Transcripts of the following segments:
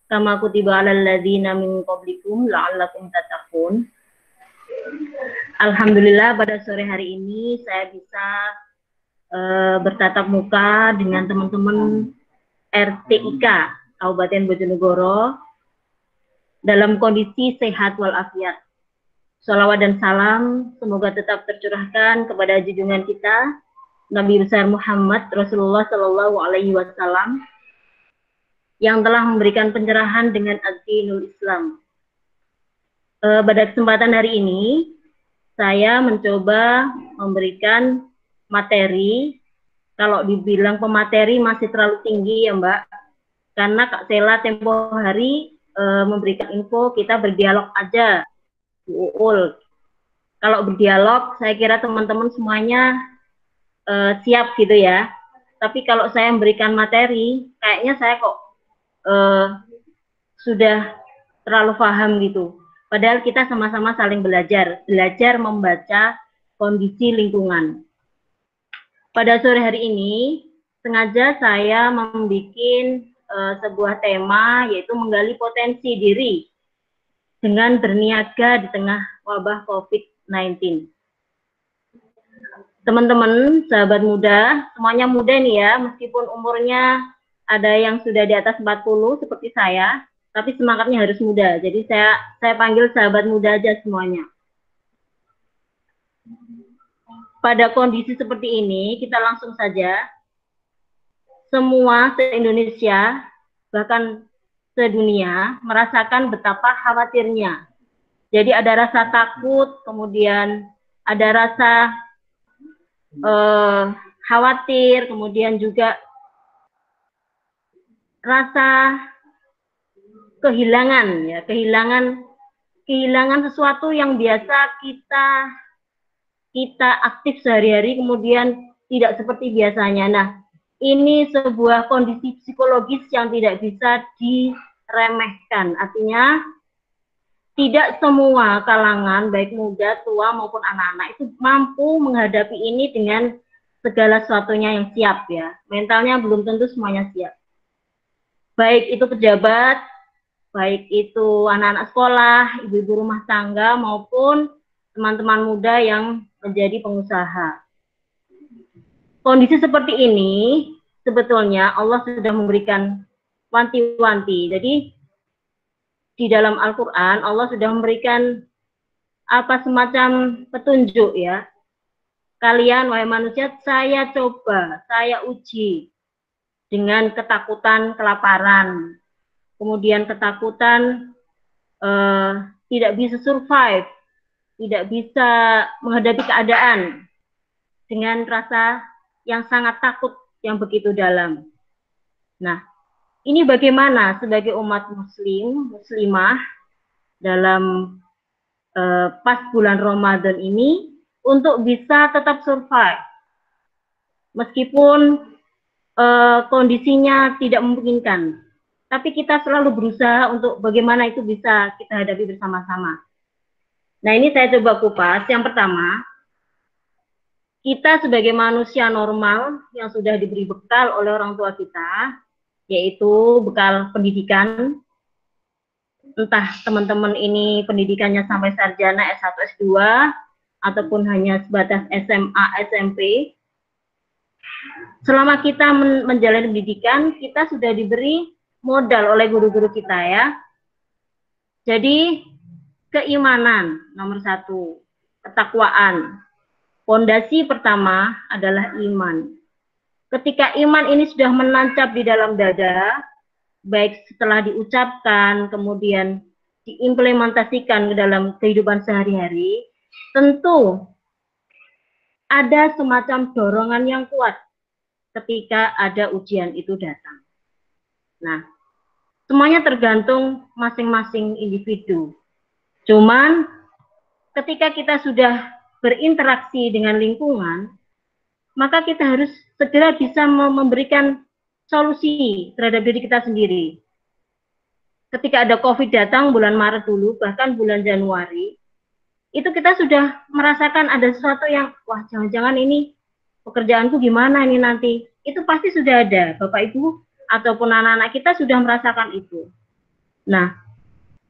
kama kutiba 'alal ladzina min qablikum la'allakum tattaqun. Alhamdulillah pada sore hari ini saya bisa bertatap muka dengan teman-teman RTIK Kabupaten Bojonegoro dalam kondisi sehat walafiat. Sholawat dan salam semoga tetap tercurahkan kepada junjungan kita Nabi besar Muhammad Rasulullah Shallallahu Alaihi Wasallam yang telah memberikan pencerahan dengan ad-dinul Islam. Pada kesempatan hari ini saya mencoba memberikan materi. Kalau dibilang pemateri masih terlalu tinggi ya Mbak, karena Kak Sela tempo hari memberikan info kita berdialog aja, Bu Uul. Kalau berdialog saya kira teman-teman semuanya siap gitu ya. Tapi kalau saya memberikan materi, kayaknya saya kok sudah terlalu paham gitu. Padahal kita sama-sama saling belajar membaca kondisi lingkungan. Pada sore hari ini, sengaja saya membuat sebuah tema, yaitu menggali potensi diri dengan berniaga di tengah wabah COVID-19. Teman-teman, sahabat muda, semuanya muda nih ya, meskipun umurnya ada yang sudah di atas 40 seperti saya, tapi semangatnya harus muda. Jadi saya panggil sahabat muda aja semuanya. Pada kondisi seperti ini, kita langsung saja, semua se-Indonesia, bahkan sedunia, merasakan betapa khawatirnya. Jadi ada rasa takut, kemudian ada rasa khawatir, kemudian juga rasa kehilangan, ya, kehilangan sesuatu yang biasa kita aktif sehari-hari kemudian tidak seperti biasanya. Nah, ini sebuah kondisi psikologis yang tidak bisa diremehkan. Artinya tidak semua kalangan baik muda, tua maupun anak-anak itu mampu menghadapi ini dengan segala sesuatunya yang siap ya. Mentalnya belum tentu semuanya siap. Baik itu pejabat, baik itu anak-anak sekolah, ibu-ibu rumah tangga maupun teman-teman muda yang menjadi pengusaha. Kondisi seperti ini sebetulnya Allah sudah memberikan wanti-wanti. Jadi di dalam Al-Quran Allah sudah memberikan semacam petunjuk ya. Kalian wahai manusia, saya coba, saya uji dengan ketakutan kelaparan, kemudian ketakutan tidak bisa survive, tidak bisa menghadapi keadaan dengan rasa yang sangat takut yang begitu dalam. Nah, ini bagaimana sebagai umat muslimah dalam pas bulan Ramadan ini untuk bisa tetap survive meskipun kondisinya tidak memungkinkan, tapi kita selalu berusaha untuk bagaimana itu bisa kita hadapi bersama-sama. Nah, ini saya coba kupas. Yang pertama, kita sebagai manusia normal yang sudah diberi bekal oleh orang tua kita, yaitu bekal pendidikan, entah teman-teman ini pendidikannya sampai sarjana S1, S2, ataupun hanya sebatas SMA, SMP. Selama kita menjalani pendidikan, kita sudah diberi modal oleh guru-guru kita ya. Jadi, keimanan nomor 1, ketakwaan. Pondasi pertama adalah iman. Ketika iman ini sudah menancap di dalam dada, baik setelah diucapkan, kemudian diimplementasikan ke dalam kehidupan sehari-hari, tentu ada semacam dorongan yang kuat ketika ada ujian itu datang. Nah, semuanya tergantung masing-masing individu. Cuman ketika kita sudah berinteraksi dengan lingkungan, maka kita harus segera bisa memberikan solusi terhadap diri kita sendiri. Ketika ada COVID datang bulan Maret dulu, bahkan bulan Januari, itu kita sudah merasakan ada sesuatu yang, wah jangan-jangan ini pekerjaanku gimana ini nanti. Itu pasti sudah ada, Bapak Ibu ataupun anak-anak kita sudah merasakan itu. Nah,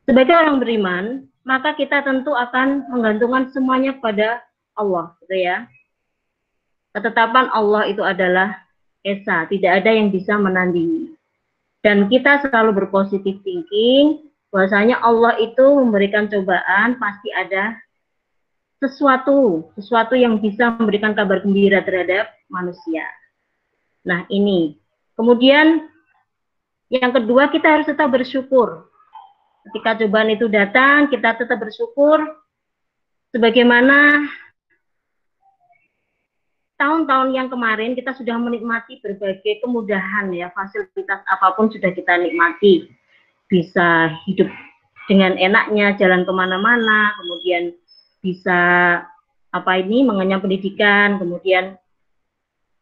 sebagai orang beriman, maka kita tentu akan menggantungkan semuanya kepada Allah, gitu ya. Ketetapan Allah itu adalah esa, tidak ada yang bisa menandingi. Dan kita selalu berpositif thinking, bahwasanya Allah itu memberikan cobaan, pasti ada sesuatu yang bisa memberikan kabar gembira terhadap manusia. Nah, ini. Kemudian yang kedua, kita harus tetap bersyukur. Ketika cobaan itu datang, kita tetap bersyukur sebagaimana tahun-tahun yang kemarin kita sudah menikmati berbagai kemudahan ya, fasilitas apapun sudah kita nikmati. Bisa hidup dengan enaknya, jalan kemana-mana, kemudian bisa mengenyam pendidikan, kemudian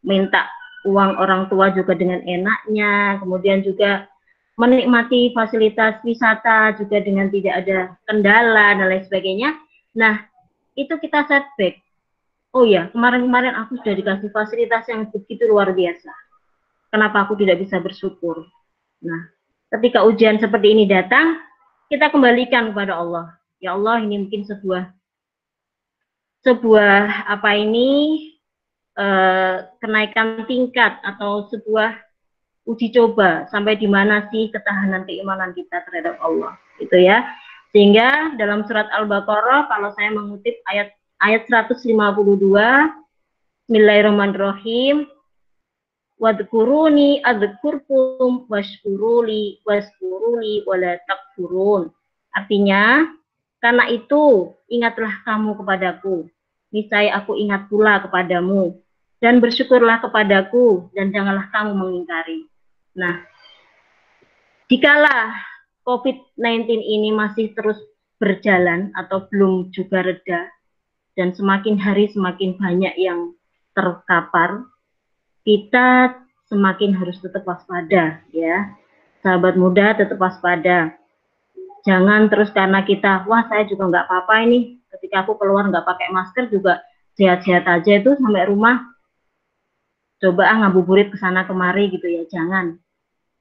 minta uang orang tua juga dengan enaknya, kemudian juga menikmati fasilitas wisata juga dengan tidak ada kendala dan lain sebagainya. Nah, itu kita setback. Oh ya, kemarin-kemarin aku sudah dikasih fasilitas yang begitu luar biasa. Kenapa aku tidak bisa bersyukur? Nah, ketika ujian seperti ini datang, kita kembalikan kepada Allah. Ya Allah, ini mungkin sebuah kenaikan tingkat atau sebuah uji coba sampai di mana sih ketahanan keimanan kita terhadap Allah, gitu ya. Sehingga dalam surat Al-Baqarah, kalau saya mengutip ayat 152, Bismillahirrahmanirrahim, wadkuruni adzkurkum washkuruli wala takfurun. Artinya, karena itu ingatlah kamu kepadaku, niscaya aku ingat pula kepadamu, dan bersyukurlah kepadaku, dan janganlah kamu mengingkari. Nah, jikalau COVID-19 ini masih terus berjalan atau belum juga reda, dan semakin hari semakin banyak yang terkapar, kita semakin harus tetap waspada, ya. Sahabat muda, tetap waspada. Jangan terus karena kita, wah saya juga nggak apa-apa ini, ketika aku keluar nggak pakai masker juga sehat-sehat aja, itu sampai rumah coba ngabuburit ke sana kemari gitu ya.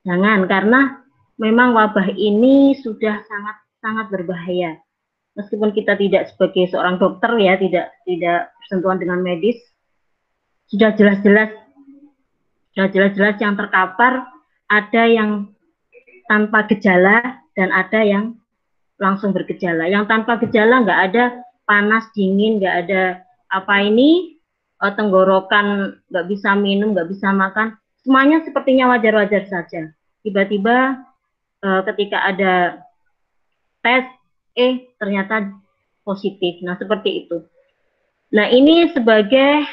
Jangan, karena memang wabah ini sudah sangat berbahaya. Meskipun kita tidak sebagai seorang dokter ya, tidak bersentuhan dengan medis, sudah jelas-jelas yang terkapar, ada yang tanpa gejala dan ada yang langsung bergejala. Yang tanpa gejala nggak ada panas, dingin, nggak ada tenggorokan, nggak bisa minum, nggak bisa makan. Semuanya sepertinya wajar-wajar saja. Tiba-tiba ketika ada tes, ternyata positif. Nah, seperti itu. Nah, ini sebagai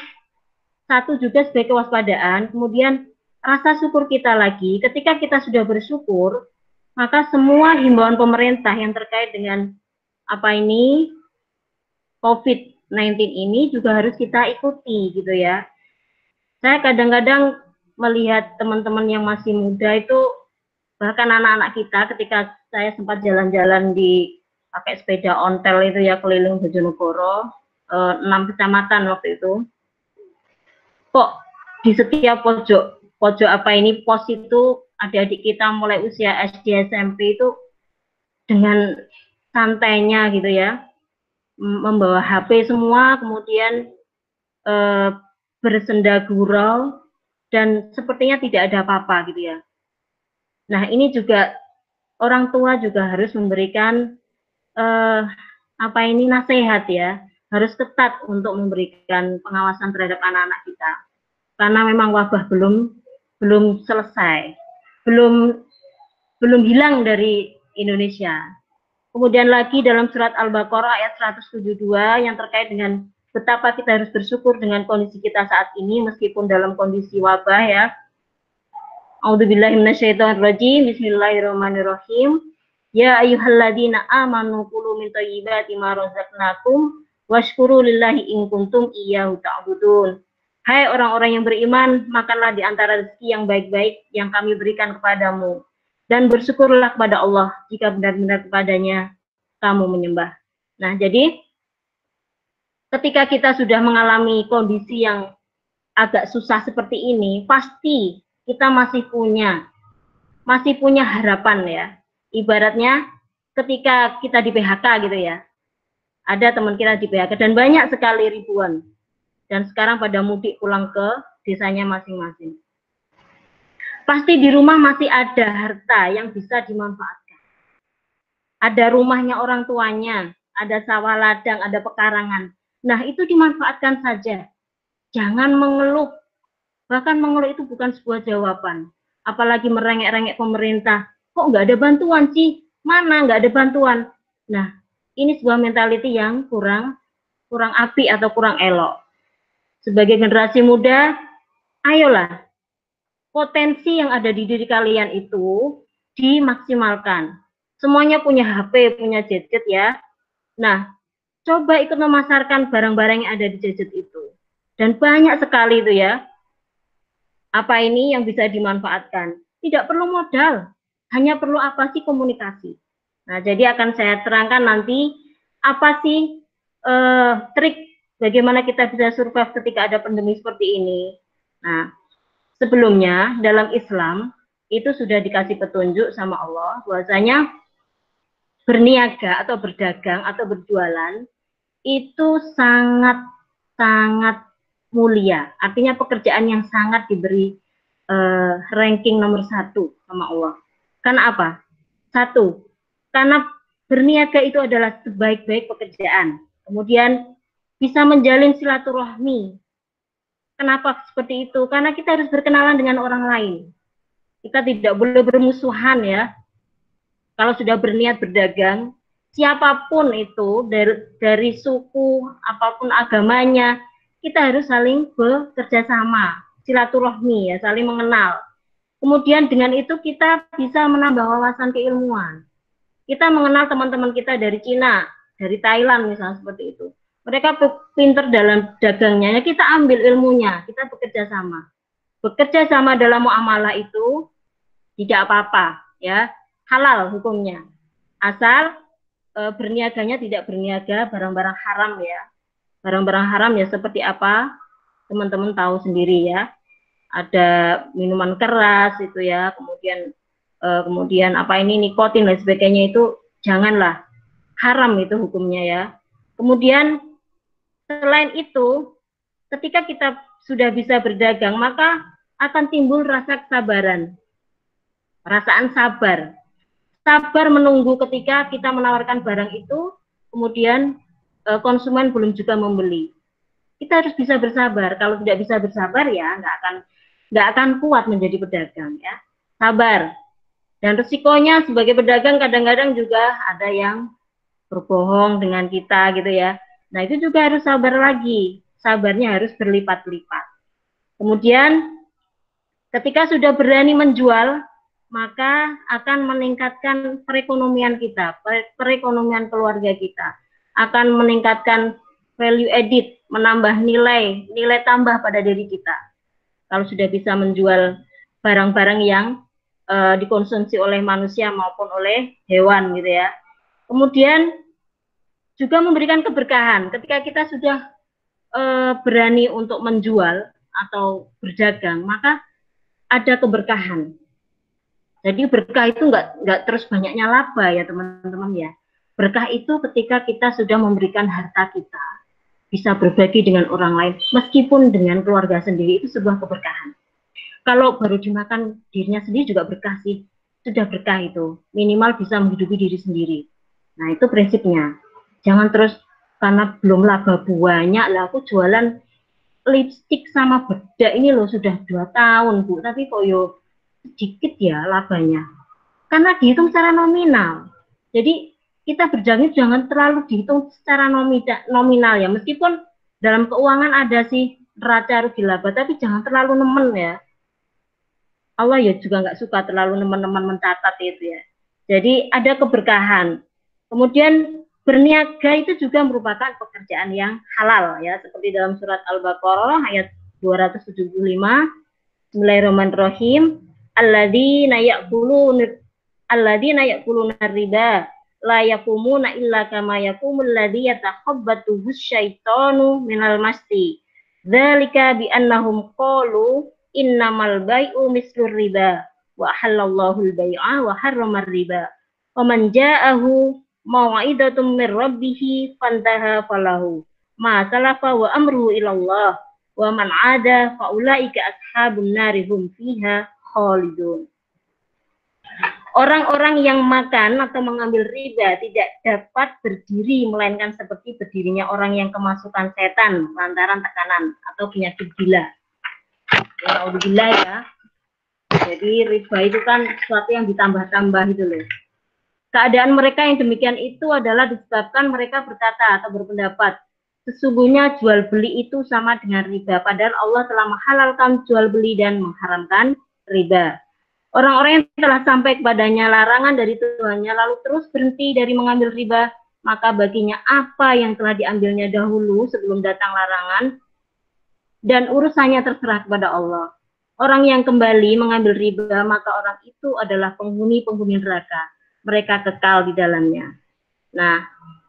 kewaspadaan. Kemudian rasa syukur kita lagi, ketika kita sudah bersyukur, maka semua himbauan pemerintah yang terkait dengan COVID-19 ini juga harus kita ikuti gitu ya. Saya kadang-kadang melihat teman-teman yang masih muda itu, bahkan anak-anak kita, ketika saya sempat jalan-jalan pakai sepeda ontel itu ya, keliling Bojonegoro, 6 kecamatan waktu itu, kok di setiap pojok pos itu adik-adik kita mulai usia SD SMP itu dengan santainya gitu ya, membawa HP semua, kemudian bersenda gurau dan sepertinya tidak ada apa-apa gitu ya. Nah, ini juga orang tua juga harus memberikan nasihat ya, harus ketat untuk memberikan pengawasan terhadap anak-anak kita, karena memang wabah belum selesai, belum hilang dari Indonesia. Kemudian lagi dalam surat Al-Baqarah ayat 172 yang terkait dengan betapa kita harus bersyukur dengan kondisi kita saat ini meskipun dalam kondisi wabah ya. A'udzubillahi minasyaitonirrajim. Bismillahirrahmanirrahim. Ya ayyuhalladzina amanu kulu min thayyibati ma razaqnakum washkuru lillahi in kuntum iyyahu ta'budun. Hai orang-orang yang beriman, makanlah di antara rezeki yang baik-baik yang kami berikan kepadamu, dan bersyukurlah kepada Allah jika benar-benar kepadanya kamu menyembah. Nah, jadi ketika kita sudah mengalami kondisi yang agak susah seperti ini, pasti kita masih punya harapan ya. Ibaratnya ketika kita di PHK gitu ya, ada teman kita di PHK dan banyak sekali ribuan, dan sekarang pada mudik pulang ke desanya masing-masing. Pasti di rumah masih ada harta yang bisa dimanfaatkan. Ada rumahnya orang tuanya, ada sawah ladang, ada pekarangan. Nah, itu dimanfaatkan saja. Jangan mengeluh. Bahkan mengeluh itu bukan sebuah jawaban. Apalagi merengek-rengek pemerintah. Kok nggak ada bantuan sih? Mana nggak ada bantuan? Nah, ini sebuah mentality yang kurang apik atau kurang elok. Sebagai generasi muda, ayolah, potensi yang ada di diri kalian itu dimaksimalkan. Semuanya punya HP, punya gadget ya. Nah, coba ikut memasarkan barang-barang yang ada di gadget itu. Dan banyak sekali itu ya. Apa ini yang bisa dimanfaatkan? Tidak perlu modal, hanya perlu apa sih komunikasi. Nah, jadi akan saya terangkan nanti apa sih trik bagaimana kita bisa survive ketika ada pandemi seperti ini. Nah, sebelumnya dalam Islam itu sudah dikasih petunjuk sama Allah bahwasanya berniaga atau berdagang atau berjualan itu sangat mulia. Artinya pekerjaan yang sangat diberi ranking nomor 1 sama Allah. Karena apa? 1, karena berniaga itu adalah sebaik-baik pekerjaan. Kemudian bisa menjalin silaturahmi. Kenapa seperti itu? Karena kita harus berkenalan dengan orang lain. Kita tidak boleh bermusuhan ya. Kalau sudah berniat berdagang, siapapun itu dari suku apapun agamanya, kita harus saling bekerja sama, silaturahmi ya, saling mengenal. Kemudian dengan itu kita bisa menambah wawasan keilmuan. Kita mengenal teman-teman kita dari Cina, dari Thailand misalnya seperti itu. Mereka pinter dalam dagangnya, ya kita ambil ilmunya, kita bekerja sama. Bekerja sama dalam muamalah itu tidak apa-apa ya, halal hukumnya. Asal berniaganya tidak berniaga barang-barang haram ya. Barang-barang haram ya seperti apa? Teman-teman tahu sendiri ya. Ada minuman keras itu ya, kemudian apa ini nikotin dan sebagainya itu janganlah. Haram itu hukumnya ya. Kemudian selain itu, ketika kita sudah bisa berdagang, maka akan timbul rasa kesabaran. Perasaan sabar. Sabar menunggu ketika kita menawarkan barang itu, kemudian konsumen belum juga membeli. Kita harus bisa bersabar. Kalau tidak bisa bersabar ya nggak akan kuat menjadi pedagang ya. Sabar. Dan resikonya sebagai pedagang kadang-kadang juga ada yang berbohong dengan kita gitu ya. Nah itu juga harus sabar lagi. Sabarnya harus berlipat-lipat. Kemudian ketika sudah berani menjual, maka akan meningkatkan perekonomian kita, perekonomian keluarga kita, akan meningkatkan value added, menambah nilai tambah pada diri kita. Kalau sudah bisa menjual barang-barang yang dikonsumsi oleh manusia maupun oleh hewan gitu ya. Kemudian juga memberikan keberkahan ketika kita sudah berani untuk menjual atau berdagang, maka ada keberkahan. Jadi berkah itu nggak terus banyaknya laba ya teman-teman ya. Berkah itu ketika kita sudah memberikan harta kita, bisa berbagi dengan orang lain, meskipun dengan keluarga sendiri, itu sebuah keberkahan. Kalau baru dimakan dirinya sendiri juga berkah sih, sudah berkah itu, minimal bisa menghidupi diri sendiri. Nah itu prinsipnya, jangan terus karena belum laba banyak lah aku jualan lipstik sama bedak ini loh sudah 2 tahun Bu, tapi kok yo sedikit ya labanya. Karena dihitung secara nominal. Jadi kita berdagang jangan terlalu dihitung secara nominal ya. Meskipun dalam keuangan ada sih neraca rugi laba, tapi jangan terlalu nemen ya. Allah ya juga nggak suka terlalu nemen-nemen mencatat itu ya. Jadi ada keberkahan. Kemudian berniaga itu juga merupakan pekerjaan yang halal ya, seperti dalam surat Al-Baqarah ayat 275. Bismillahirrahmanirrahim. Alladzina ya'kuluna riba la yakumuna illa kama yakumul ladzi yatakhabbathu syaitanu minal masti. Dzalika bi annahum qalu innamal bai'u mislur riba wa halallahu al-bai'a wa harramar riba Wa man ja'ahu mau'izatum mir rabbih fantaha falahu ma salafa wa amruhu ilallah wa man 'ada fa ulaika ashabun nari hum fiha khalidun. Orang-orang yang makan atau mengambil riba tidak dapat berdiri melainkan seperti berdirinya orang yang kemasukan setan lantaran tekanan atau penyakit gila. Alhamdulillah ya. Jadi riba itu kan sesuatu yang ditambah-tambah gitu loh. Keadaan mereka yang demikian itu adalah disebabkan mereka berkata atau berpendapat, sesungguhnya jual beli itu sama dengan riba, padahal Allah telah menghalalkan jual beli dan mengharamkan riba. Orang-orang yang telah sampai kepadanya larangan dari Tuhannya lalu terus berhenti dari mengambil riba, maka baginya apa yang telah diambilnya dahulu sebelum datang larangan dan urusannya terserah kepada Allah. Orang yang kembali mengambil riba, maka orang itu adalah penghuni-penghuni neraka. Mereka kekal di dalamnya. Nah,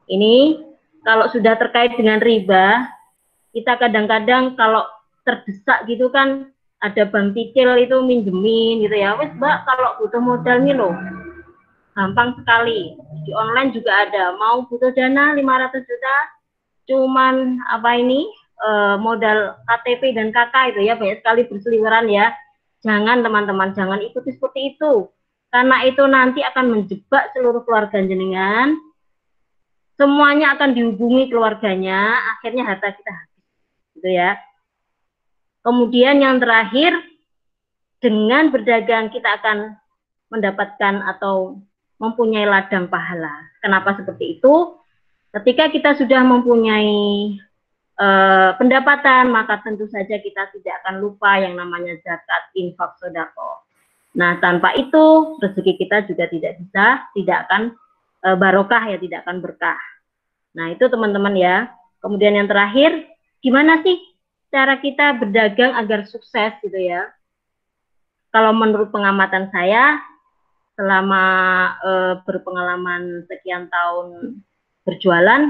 ini kalau sudah terkait dengan riba, kita kadang-kadang kalau terdesak gitu kan, ada bank cicil itu minjemin gitu ya. Wes Mbak, kalau butuh modal nih loh, gampang sekali. Di online juga ada. Mau butuh dana 500 juta, cuman apa ini modal KTP dan KK itu ya, banyak sekali berseliweran ya. Jangan teman-teman, jangan ikuti seperti itu. Karena itu nanti akan menjebak seluruh keluarga jenengan. Semuanya akan dihubungi keluarganya, akhirnya harta kita habis. Gitu ya. Kemudian yang terakhir, dengan berdagang kita akan mendapatkan atau mempunyai ladang pahala. Kenapa seperti itu? Ketika kita sudah mempunyai pendapatan, maka tentu saja kita tidak akan lupa yang namanya zakat, infak, sedekah. Nah, tanpa itu rezeki kita juga tidak akan barokah ya, tidak akan berkah. Nah, itu teman-teman ya. Kemudian yang terakhir, gimana sih cara kita berdagang agar sukses gitu ya? Kalau menurut pengamatan saya, selama berpengalaman sekian tahun berjualan,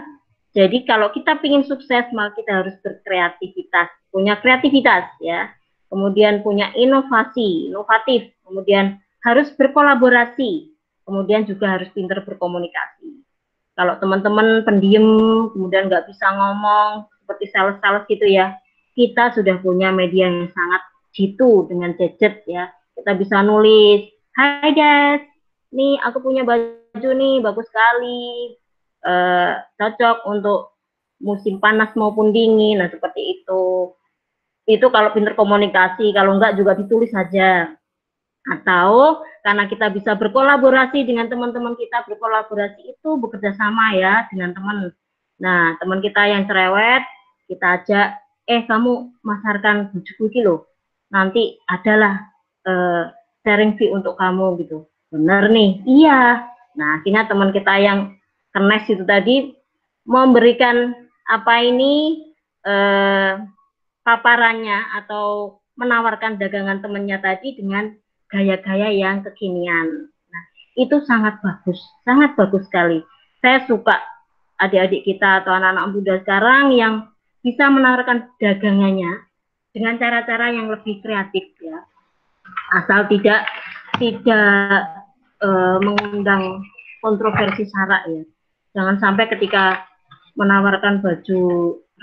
jadi kalau kita ingin sukses, maka kita harus berkreativitas, punya kreativitas ya. Kemudian punya inovatif, kemudian harus berkolaborasi, kemudian juga harus pintar berkomunikasi. Kalau teman-teman pendiam, kemudian nggak bisa ngomong, seperti sales-sales gitu ya, kita sudah punya media yang sangat jitu dengan gadget ya. Kita bisa nulis, hai guys, nih aku punya baju nih, bagus sekali, cocok untuk musim panas maupun dingin, nah seperti itu. Itu kalau pintar komunikasi, kalau enggak juga ditulis saja. Atau karena kita bisa berkolaborasi dengan teman-teman kita, berkolaborasi itu bekerja sama ya dengan teman. Nah, teman kita yang cerewet, kita ajak, kamu masarkan bujuku iki loh, nanti adalah sharing fee untuk kamu gitu. Bener nih, iya. Nah, akhirnya teman kita yang kenes itu tadi memberikan apa ini paparannya atau menawarkan dagangan temannya tadi dengan gaya-gaya yang kekinian. Nah, itu sangat bagus sekali. Saya suka adik-adik kita atau anak-anak muda sekarang yang bisa menawarkan dagangannya dengan cara-cara yang lebih kreatif ya. Asal tidak mengundang kontroversi sara ya. Jangan sampai ketika menawarkan baju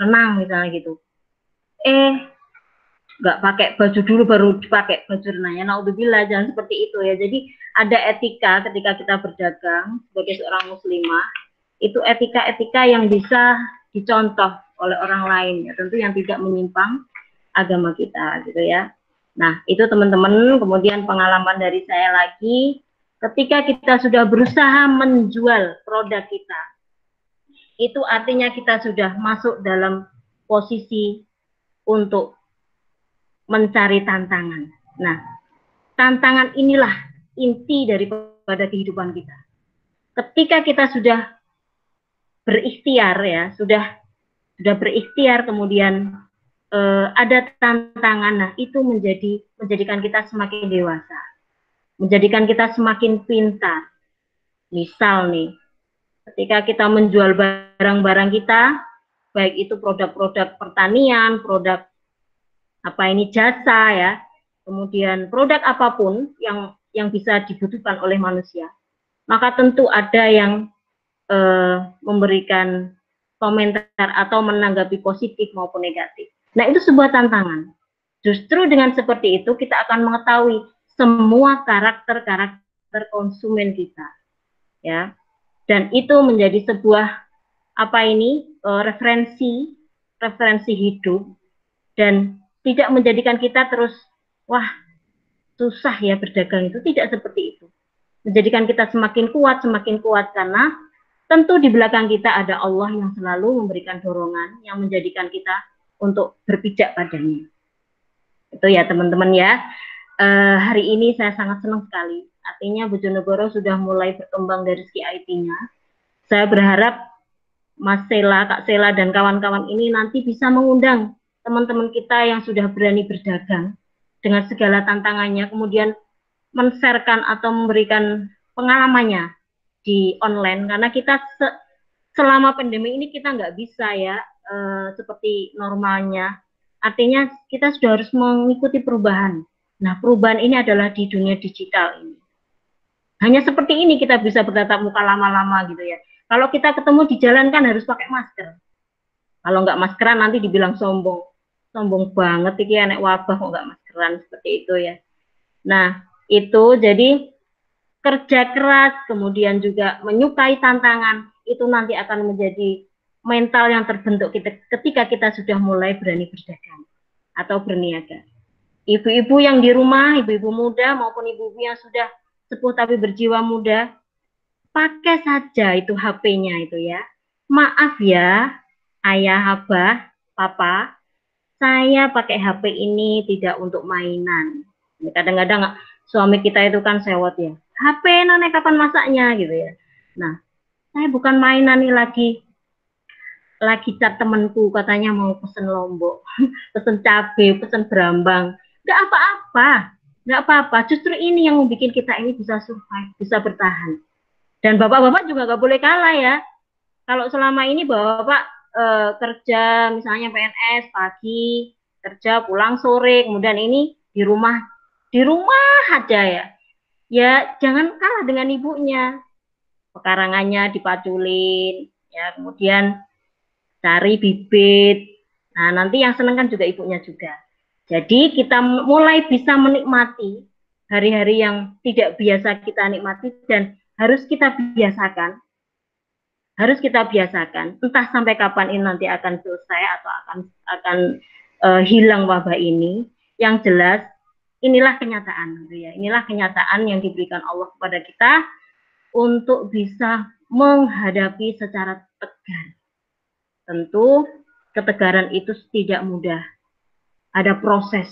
renang misalnya gitu, nggak pakai baju dulu baru dipakai baju renangnya. Naudzubillah, jangan seperti itu ya. Jadi ada etika ketika kita berdagang sebagai seorang muslimah, itu etika-etika yang bisa dicontoh oleh orang lain ya, tentu yang tidak menyimpang agama kita gitu ya. Nah, itu teman-teman. Kemudian pengalaman dari saya lagi, ketika kita sudah berusaha menjual produk kita, itu artinya kita sudah masuk dalam posisi untuk mencari tantangan. Nah, tantangan inilah inti daripada kehidupan kita. Ketika kita sudah berikhtiar ya, sudah berikhtiar, kemudian ada tantangan, nah itu menjadikan kita semakin dewasa, menjadikan kita semakin pintar. Misal nih, ketika kita menjual barang-barang kita, baik itu produk-produk pertanian, produk apa ini jasa ya, kemudian produk apapun yang bisa dibutuhkan oleh manusia, maka tentu ada yang memberikan komentar atau menanggapi positif maupun negatif. Nah, itu sebuah tantangan. Justru dengan seperti itu kita akan mengetahui semua karakter konsumen kita, ya. Dan itu menjadi sebuah referensi hidup, dan tidak menjadikan kita terus wah susah ya berdagang, itu tidak seperti itu. Menjadikan kita semakin kuat karena tentu di belakang kita ada Allah yang selalu memberikan dorongan yang menjadikan kita untuk berpijak padanya. Itu ya teman-teman ya. Hari ini saya sangat senang sekali. Artinya Bojonegoro sudah mulai berkembang dari segi IT-nya. Saya berharap Mas Sela, Kak Sela, dan kawan-kawan ini nanti bisa mengundang teman-teman kita yang sudah berani berdagang dengan segala tantangannya, kemudian men-sharekan atau memberikan pengalamannya di online, karena kita selama pandemi ini kita nggak bisa ya seperti normalnya. Artinya kita sudah harus mengikuti perubahan. Nah, perubahan ini adalah di dunia digital ini. Hanya seperti ini kita bisa bertatap muka lama-lama gitu ya. Kalau kita ketemu di jalan kan harus pakai masker. Kalau nggak maskeran nanti dibilang sombong. Sombong banget iki anek wabah kok nggak maskeran, seperti itu ya. Nah, itu jadi kerja keras, kemudian juga menyukai tantangan, itu nanti akan menjadi mental yang terbentuk kita ketika kita sudah mulai berani berdagang atau berniaga. Ibu-ibu yang di rumah, ibu-ibu muda maupun ibu-ibu yang sudah sepuh tapi berjiwa muda, pakai saja itu HP-nya itu ya. Maaf ya, ayah, abah, papa, saya pakai HP ini tidak untuk mainan. Kadang-kadang suami kita itu kan sewot ya, HP nenek kapan masaknya gitu ya. Nah, saya bukan mainan nih, lagi chat temanku katanya mau pesen lombok, pesen cabai, pesen berambang. Nggak apa-apa. Justru ini yang membuat kita ini bisa survive, bisa bertahan. Dan bapak-bapak juga nggak boleh kalah ya. Kalau selama ini bapak kerja misalnya PNS pagi, kerja pulang sore, kemudian ini di rumah aja ya. Ya jangan kalah dengan ibunya. Pekarangannya dipaculin, ya kemudian cari bibit. Nah nanti yang seneng kan juga ibunya juga. Jadi kita mulai bisa menikmati hari-hari yang tidak biasa kita nikmati dan harus kita biasakan. Entah sampai kapan ini nanti akan selesai atau akan hilang wabah ini. Yang jelas inilah kenyataan, gitu ya. Inilah kenyataan yang diberikan Allah kepada kita untuk bisa menghadapi secara tegar. Tentu ketegaran itu tidak mudah. Ada proses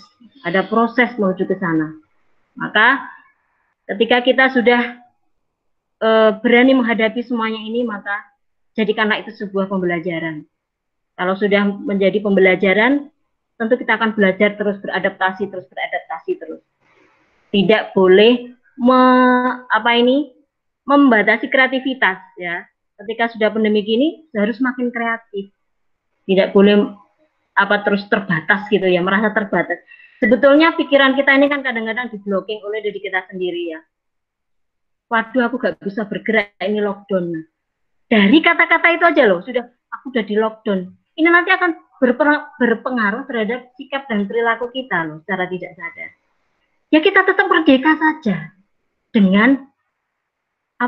menuju ke sana. Maka ketika kita sudah berani menghadapi semuanya ini, maka jadikanlah itu sebuah pembelajaran. Kalau sudah menjadi pembelajaran, tentu kita akan belajar terus, beradaptasi terus. Tidak boleh membatasi kreativitas ya. Ketika sudah pandemi gini, harus makin kreatif. Tidak boleh terus terbatas gitu ya, merasa terbatas. Sebetulnya pikiran kita ini kan kadang-kadang diblocking oleh diri kita sendiri ya. Waduh, aku gak bisa bergerak, ini lockdown. Dari kata-kata itu aja loh, aku udah di lockdown. Ini nanti akan berpengaruh terhadap sikap dan perilaku kita loh, secara tidak sadar. Ya kita tetap merdeka saja dengan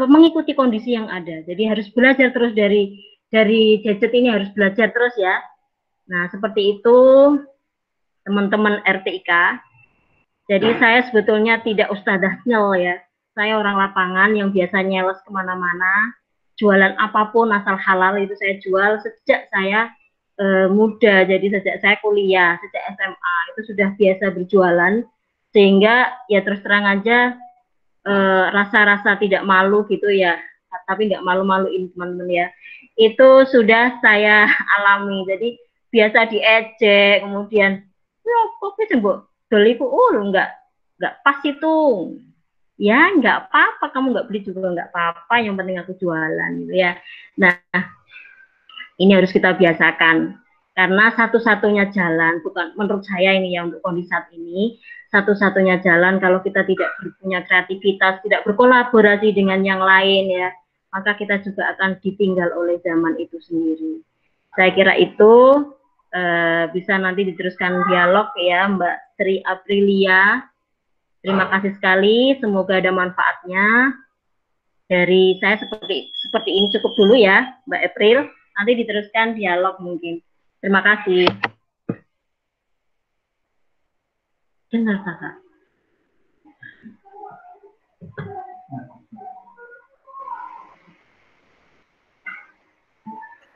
mengikuti kondisi yang ada. Jadi harus belajar terus dari gadget ini, harus belajar terus ya. Nah seperti itu teman-teman RTIK. Jadi saya sebetulnya tidak ustadzah nyel ya. Saya orang lapangan yang biasa nyeles kemana-mana. Jualan apapun asal halal itu saya jual sejak saya muda. Jadi sejak saya kuliah, sejak SMA itu sudah biasa berjualan. Sehingga ya terus terang aja rasa-rasa tidak malu gitu ya. Tapi nggak malu-maluin teman-teman ya. Itu sudah saya alami. Jadi biasa diejek, kemudian kok sembuh doliku enggak pas itu. Ya nggak apa-apa, kamu nggak beli juga nggak apa-apa, yang penting aku jualan gitu ya. Nah ini harus kita biasakan. Karena satu-satunya jalan, bukan menurut saya ini ya untuk kondisi saat ini, satu-satunya jalan kalau kita tidak punya kreativitas, tidak berkolaborasi dengan yang lain ya, maka kita juga akan ditinggal oleh zaman itu sendiri. Saya kira itu bisa nanti diteruskan dialog ya Mbak Sri Aprilia. Terima kasih sekali, semoga ada manfaatnya. Dari saya seperti ini cukup dulu ya Mbak April, nanti diteruskan dialog mungkin. Terima kasih. Dengar kakak.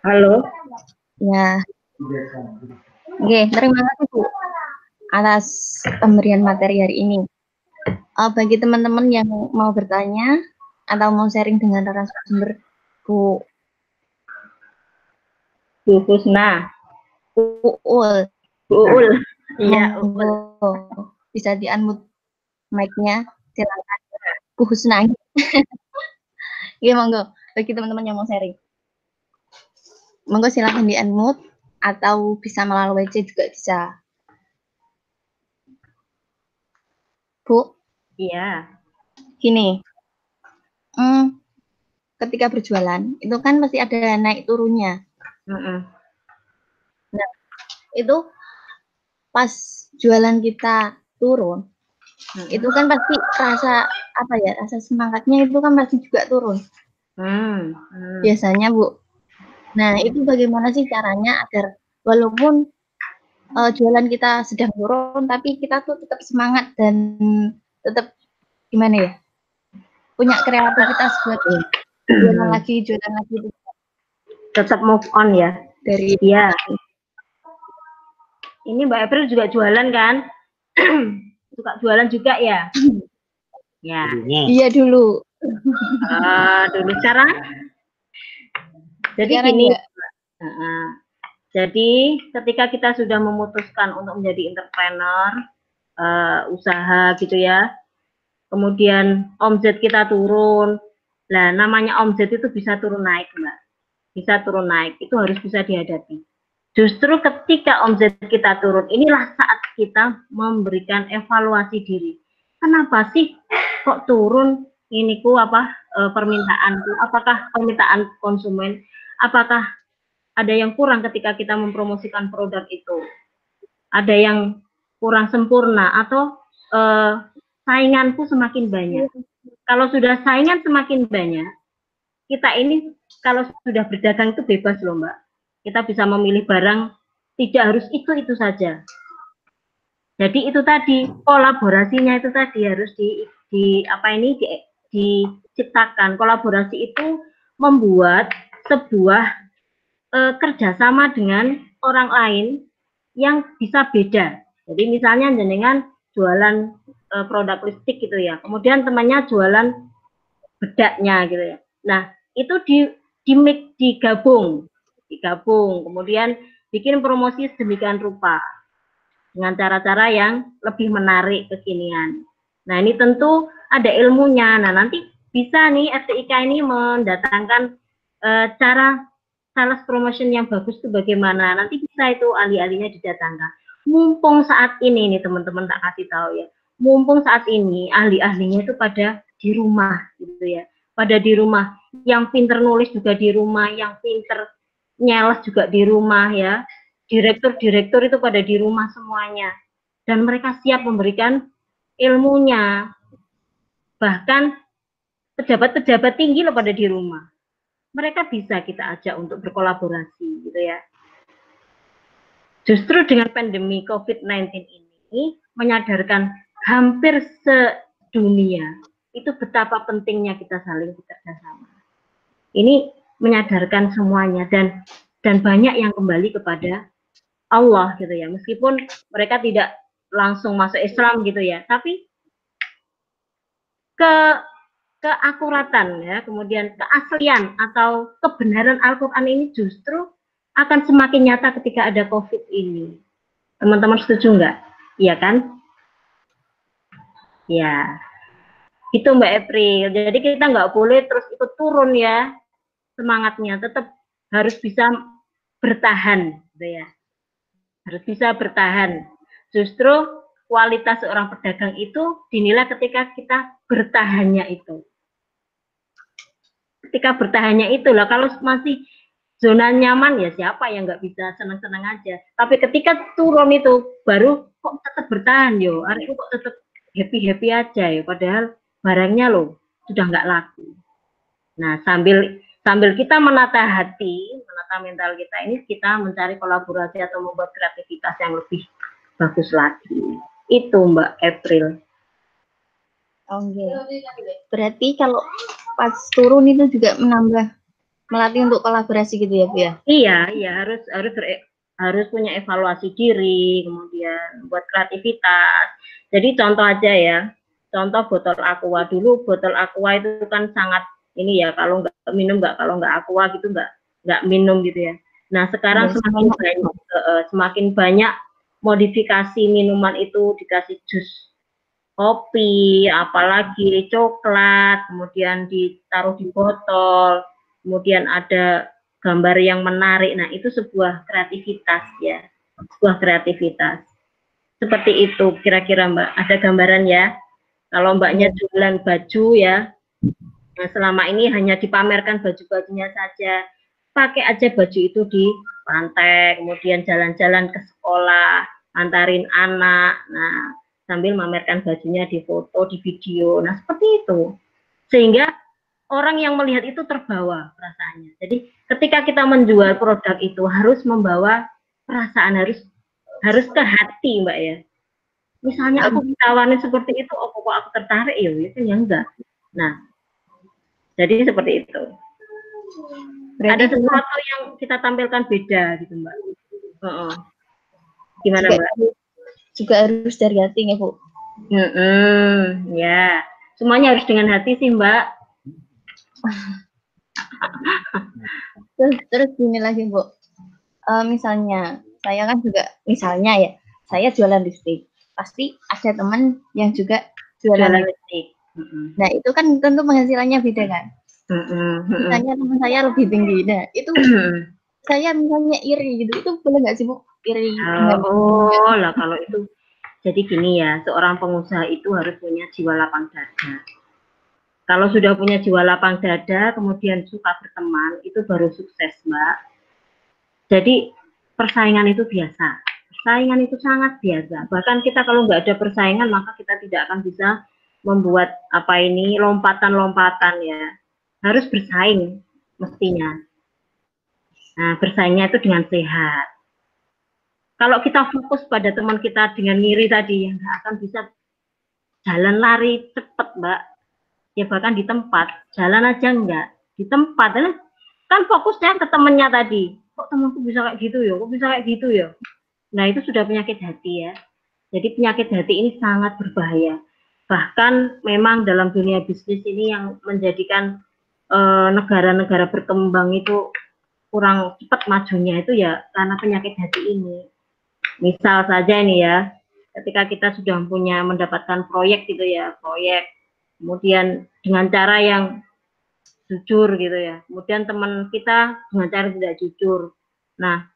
Halo. Ya. Oke, terima kasih Bu atas pemberian materi hari ini. Bagi teman-teman yang mau bertanya atau mau sharing dengan narasumber Bu Husna. Bu Uul. Bu Uul. Iya, bisa di-unmute mic-nya, silakan. Bu Husna. Iya, monggo. Bagi teman-teman yang mau sharing. Monggo silakan di-unmute atau bisa melalui WC juga bisa. Bu? Iya. Gini, ketika berjualan, itu kan masih ada naik turunnya. Nah, itu pas jualan kita turun, itu kan pasti rasa semangatnya itu kan pasti juga turun. Biasanya Bu. Nah, itu bagaimana sih caranya agar walaupun jualan kita sedang turun, tapi kita tuh tetap semangat dan tetap gimana ya, punya kreativitas buat jualan lagi. Tetap move on ya. Dari ya. Ini Mbak April juga jualan kan? Suka jualan juga ya? Ya. Iya dulu. Dulu sekarang? Jadi sekarang gini. enggak. Jadi ketika kita sudah memutuskan untuk menjadi entrepreneur, usaha gitu ya, kemudian omset kita turun, nah namanya omset itu bisa turun naik Mbak, bisa turun naik, itu harus bisa dihadapi. Justru ketika omset kita turun, inilah saat kita memberikan evaluasi diri. Kenapa sih kok turun iniku permintaanku? Apakah permintaan konsumen? Apakah ada yang kurang ketika kita mempromosikan produk itu? Ada yang kurang sempurna atau sainganku semakin banyak? Kalau sudah saingan semakin banyak, kita ini kalau sudah berdagang itu bebas loh Mbak. Kita bisa memilih barang, tidak harus itu saja. Jadi itu tadi kolaborasinya itu tadi harus diciptakan. Kolaborasi itu membuat sebuah kerjasama dengan orang lain yang bisa beda. Jadi misalnya jenengan jualan produk listrik gitu ya, kemudian temannya jualan bedaknya gitu ya. Nah itu digabung, kemudian bikin promosi sedemikian rupa dengan cara-cara yang lebih menarik kekinian. Nah ini tentu ada ilmunya. Nah nanti bisa nih FTIK ini mendatangkan cara sales promotion yang bagus itu bagaimana. Nanti bisa itu ahli-ahlinya didatangkan. Mumpung saat ini nih teman-teman tak kasih tahu ya. Mumpung saat ini ahli-ahlinya itu pada di rumah gitu ya. Pada di rumah. Yang pinter nulis juga di rumah, yang pinter nyeles juga di rumah ya. Direktur-direktur itu pada di rumah semuanya. Dan mereka siap memberikan ilmunya. Bahkan pejabat-pejabat tinggi loh pada di rumah. Mereka bisa kita ajak untuk berkolaborasi gitu ya. Justru dengan pandemi COVID-19 ini menyadarkan hampir sedunia itu betapa pentingnya kita saling bekerja sama. Ini menyadarkan semuanya dan banyak yang kembali kepada Allah gitu ya. Meskipun mereka tidak langsung masuk Islam gitu ya, tapi keakuratan ya, kemudian keaslian atau kebenaran Al-Quran ini justru akan semakin nyata ketika ada COVID ini. Teman-teman setuju nggak? Iya kan? Ya, itu Mbak April. Jadi kita nggak boleh terus ikut turun ya semangatnya, tetap harus bisa bertahan, gitu ya. harus bisa bertahan. Justru kualitas seorang pedagang itu dinilai ketika kita bertahannya itu. Ketika bertahannya itulah, kalau masih zona nyaman ya siapa yang nggak bisa senang-senang aja. Tapi ketika turun itu baru kok tetap bertahan yo, hari itu kok tetap happy-happy aja ya, padahal barangnya loh sudah nggak laku. Nah, sambil kita menata hati, menata mental kita ini, kita mencari kolaborasi atau membuat kreativitas yang lebih bagus lagi. Itu Mbak April. Oke. Berarti kalau pas turun itu juga melatih untuk kolaborasi gitu ya Bu ya? Iya, harus punya evaluasi diri, kemudian buat kreativitas. Jadi contoh aja ya, contoh botol aqua dulu, botol aqua itu kan sangat ini ya, kalau kalau nggak aqua gitu nggak minum gitu ya. Nah sekarang semakin banyak modifikasi minuman itu, dikasih jus kopi, apalagi coklat, kemudian ditaruh di botol, kemudian ada gambar yang menarik. Nah, itu sebuah kreativitas ya, sebuah kreativitas. Seperti itu kira-kira Mbak, ada gambaran ya. Kalau Mbaknya jualan baju ya, nah selama ini hanya dipamerkan baju-bajunya saja. Pakai aja baju itu di pantai, kemudian jalan-jalan ke sekolah, antarin anak. Nah, sambil memamerkan bajunya di foto, di video. Nah, seperti itu. Sehingga orang yang melihat itu terbawa perasaannya. Jadi, ketika kita menjual produk itu harus membawa perasaan, harus ke hati, Mbak ya. Misalnya aku ditawarin seperti itu, oh kok aku tertarik ya, itu ya enggak. Nah, jadi seperti itu. Berarti ada sesuatu yang kita tampilkan beda gitu Mbak. Gimana juga, Mbak? Juga harus dari hati ya Bu. Ya, semuanya harus dengan hati sih Mbak. Terus gini lagi Bu, misalnya saya kan juga misalnya ya, saya jualan lipstik, pasti ada teman yang juga jualan lipstik. Nah itu kan tentu penghasilannya beda kan. Misalnya teman saya lebih tinggi, nah itu saya misalnya iri gitu, itu boleh nggak sih Bu? Iri? Oh lah kalau itu, jadi gini ya, seorang pengusaha itu harus punya jiwa lapang dada. Kalau sudah punya jiwa lapang dada, kemudian suka berteman, itu baru sukses Mbak. Jadi persaingan itu biasa, persaingan itu sangat biasa. Bahkan kita kalau nggak ada persaingan, maka kita tidak akan bisa membuat lompatan-lompatan ya. Harus bersaing mestinya. Nah, bersaingnya itu dengan sehat. Kalau kita fokus pada teman kita dengan ngiri tadi, yang nggak akan bisa jalan lari cepat, Mbak. Ya bahkan di tempat, jalan aja enggak. Di tempat, kan fokusnya ke temannya tadi. Kok temanku bisa kayak gitu ya? Kok bisa kayak gitu ya? Nah, itu sudah penyakit hati ya. Jadi penyakit hati ini sangat berbahaya. Bahkan memang dalam dunia bisnis ini yang menjadikan negara-negara berkembang itu kurang cepat majunya itu ya karena penyakit hati ini. Misal saja ini ya, ketika kita sudah mendapatkan proyek gitu ya, proyek, kemudian dengan cara yang jujur gitu ya, kemudian teman kita dengan cara tidak jujur. Nah,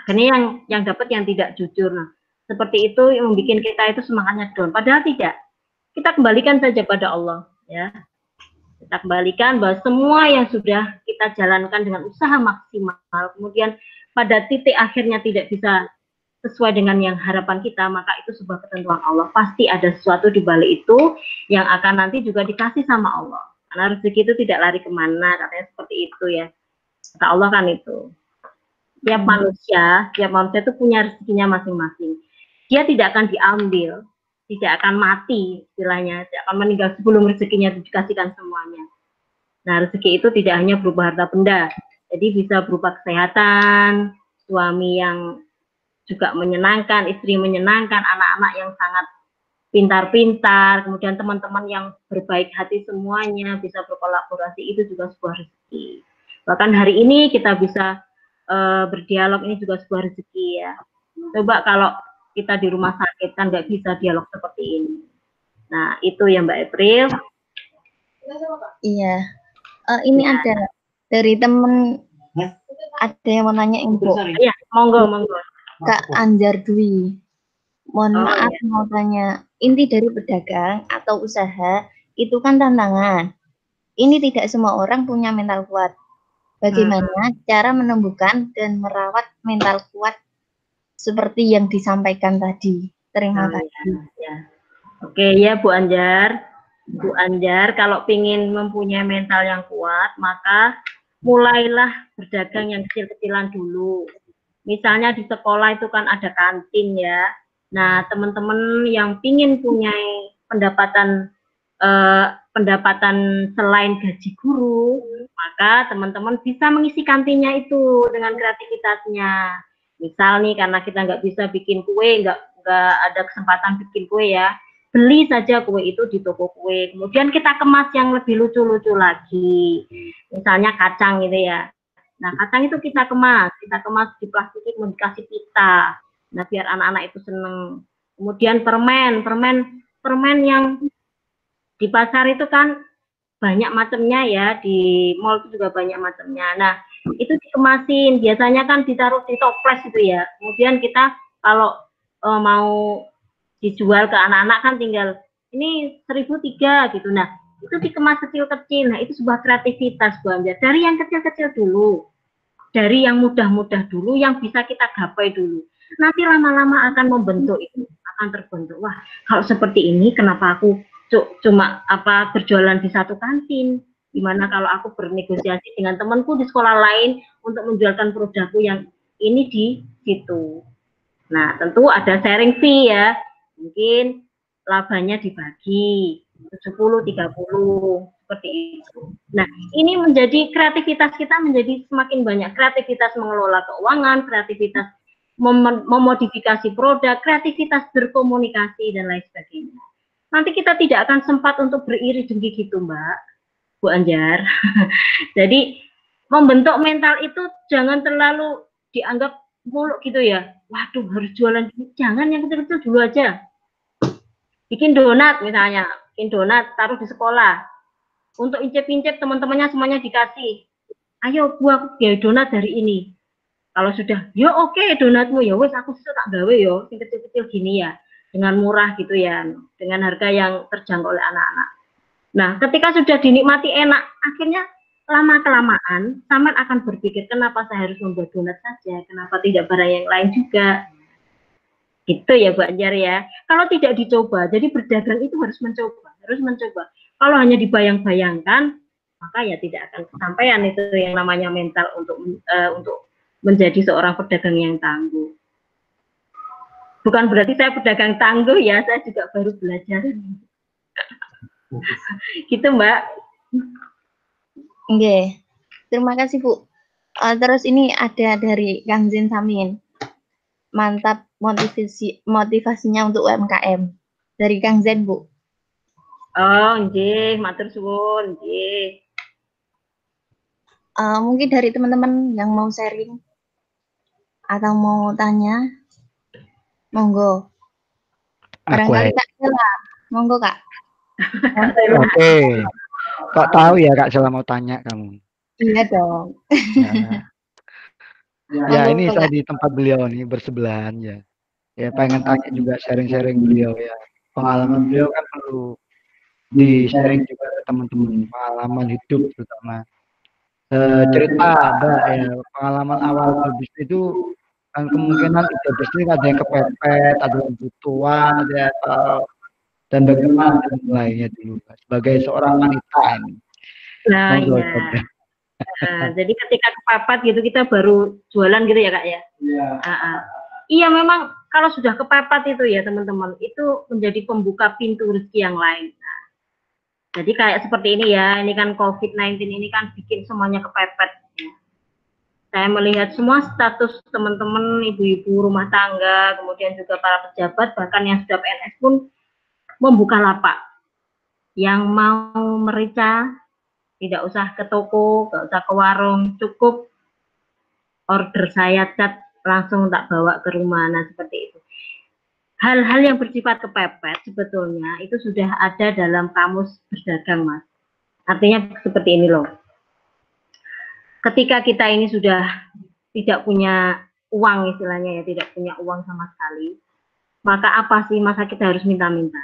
ini yang dapat yang tidak jujur. Nah, seperti itu yang membuat kita itu semangatnya down. Padahal tidak. Kita kembalikan saja pada Allah, ya. Kita kembalikan bahwa semua yang sudah kita jalankan dengan usaha maksimal, kemudian pada titik akhirnya tidak bisa sesuai dengan yang harapan kita, maka itu sebuah ketentuan Allah. Pasti ada sesuatu di balik itu yang akan nanti juga dikasih sama Allah. Karena rezeki itu tidak lari kemana, katanya seperti itu ya. Kata Allah kan itu. Tiap manusia itu punya rezekinya masing-masing. Dia tidak akan diambil, tidak akan mati istilahnya, tidak akan meninggal sebelum rezekinya dikasihkan semuanya. Nah, rezeki itu tidak hanya berupa harta benda, jadi bisa berupa kesehatan, suami yang juga menyenangkan, istri menyenangkan, anak-anak yang sangat pintar-pintar, kemudian teman-teman yang berbaik hati semuanya, bisa berkolaborasi, itu juga sebuah rezeki. Bahkan hari ini kita bisa berdialog, ini juga sebuah rezeki ya. Coba kalau kita di rumah sakit kan nggak bisa dialog seperti ini. Nah itu ya Mbak April. Iya. Ini ya. Ada dari temen, ada yang mau nanya Ibu. Iya, monggo. Kak Anjar Dwi. Mohon Oh maaf ya. mau tanya, inti dari pedagang atau usaha itu kan tantangan. Ini tidak semua orang punya mental kuat. Bagaimana cara menumbuhkan dan merawat mental kuat seperti yang disampaikan tadi? Terima Oh ya, kasih. ya. Oke ya Bu Anjar. Bu Anjar, kalau ingin mempunyai mental yang kuat, maka mulailah berdagang yang kecil-kecilan dulu. Misalnya di sekolah itu kan ada kantin ya. Nah, teman-teman yang ingin punya pendapatan pendapatan selain gaji guru, maka teman-teman bisa mengisi kantinnya itu dengan kreativitasnya. Misal nih, karena kita nggak bisa bikin kue, nggak ada kesempatan bikin kue ya, beli saja kue itu di toko kue. Kemudian kita kemas yang lebih lucu-lucu lagi. Misalnya kacang gitu ya. Nah, kacang itu kita kemas di plastik, kemudian dikasih pita. Nah, biar anak-anak itu seneng. Kemudian permen yang di pasar itu kan banyak macamnya ya, di mall itu juga banyak macamnya. Nah, itu dikemasin, biasanya kan ditaruh di toples itu ya. Kemudian kita kalau mau dijual ke anak-anak kan tinggal ini 1.003 gitu. Nah, itu dikemas kecil-kecil. Nah, itu sebuah kreativitas Bu Amjad. Dari yang kecil-kecil dulu, dari yang mudah-mudah dulu, yang bisa kita gapai dulu. Nanti lama-lama akan membentuk itu, akan terbentuk. Wah, kalau seperti ini, kenapa aku cuma berjualan di satu kantin? Gimana kalau aku bernegosiasi dengan temanku di sekolah lain untuk menjualkan produkku yang ini di situ. Nah, tentu ada sharing fee ya. Mungkin labanya dibagi 70-30 seperti itu. Nah, ini menjadi kreativitas kita menjadi semakin banyak. Kreativitas mengelola keuangan, kreativitas memodifikasi produk, kreativitas berkomunikasi dan lain sebagainya. Nanti kita tidak akan sempat untuk beriri dengki gitu, Mbak, Bu Anjar. Jadi membentuk mental itu jangan terlalu dianggap muluk gitu ya. Waduh, harus jualan. Jangan, yang kecil-kecil dulu aja. Bikin donat misalnya, bikin donat taruh di sekolah. Untuk incep-incep teman-temannya semuanya dikasih. Ayo buat donat dari ini. Kalau sudah, yo oke donatmu ya wes aku bisa tak gawe yo, yang kecil-kecil gini ya, dengan murah gitu ya, dengan harga yang terjangkau oleh anak-anak. Nah, ketika sudah dinikmati enak, akhirnya lama kelamaan Saman akan berpikir kenapa saya harus membuat donat saja, kenapa tidak barang yang lain juga. Gitu ya Bu Anjar ya. Kalau tidak dicoba, jadi berdagang itu harus mencoba. Kalau hanya dibayang-bayangkan, maka ya tidak akan kesampaian itu yang namanya mental untuk menjadi seorang pedagang yang tangguh. Bukan berarti saya pedagang tangguh ya, saya juga baru belajar. Gitu Mbak. Oke, terima kasih Bu. Terus ini ada dari Kang Zin Samin. Mantap motivasinya untuk UMKM. Dari Kang Zen, Bu. Oh, nggih, matur suwun, nggih. Mungkin dari teman-teman yang mau sharing atau mau tanya, monggo. Barangkali Kak Sela, monggo Kak. Oke, kok tahu ya Kak Sela mau tanya kamu? Iya dong. Ya ini saya di tempat beliau nih bersebelahan ya. Ya pengen tanya juga sharing-sharing beliau ya. Pengalaman beliau kan perlu di-sharing juga ke teman-teman, pengalaman hidup terutama. Cerita ada ya, pengalaman awal berbisnis itu kan kemungkinan ide bisnis ada yang kepepet, ada yang butuhan, ada dan bagaimana mulainya dulu sebagai seorang wanita ini. Nah, Monggo ya. Jadi ketika kepepet gitu kita baru jualan gitu ya Kak ya. Iya. Iya memang kalau sudah kepepet itu ya teman-teman itu menjadi pembuka pintu rezeki yang lain. Nah, jadi kayak seperti ini ya, ini kan COVID-19 ini kan bikin semuanya kepepet. Ya. Saya melihat semua status teman-teman ibu-ibu rumah tangga, kemudian juga para pejabat bahkan yang sudah PNS pun membuka lapak. Yang mau merica tidak usah ke toko, nggak usah ke warung, cukup order saya cat langsung tak bawa ke rumah. Nah seperti itu. Hal-hal yang bersifat kepepet sebetulnya itu sudah ada dalam kamus berdagang Mas. Artinya seperti ini loh. Ketika kita ini sudah tidak punya uang istilahnya ya, tidak punya uang sama sekali, maka apa sih masa kita harus minta-minta?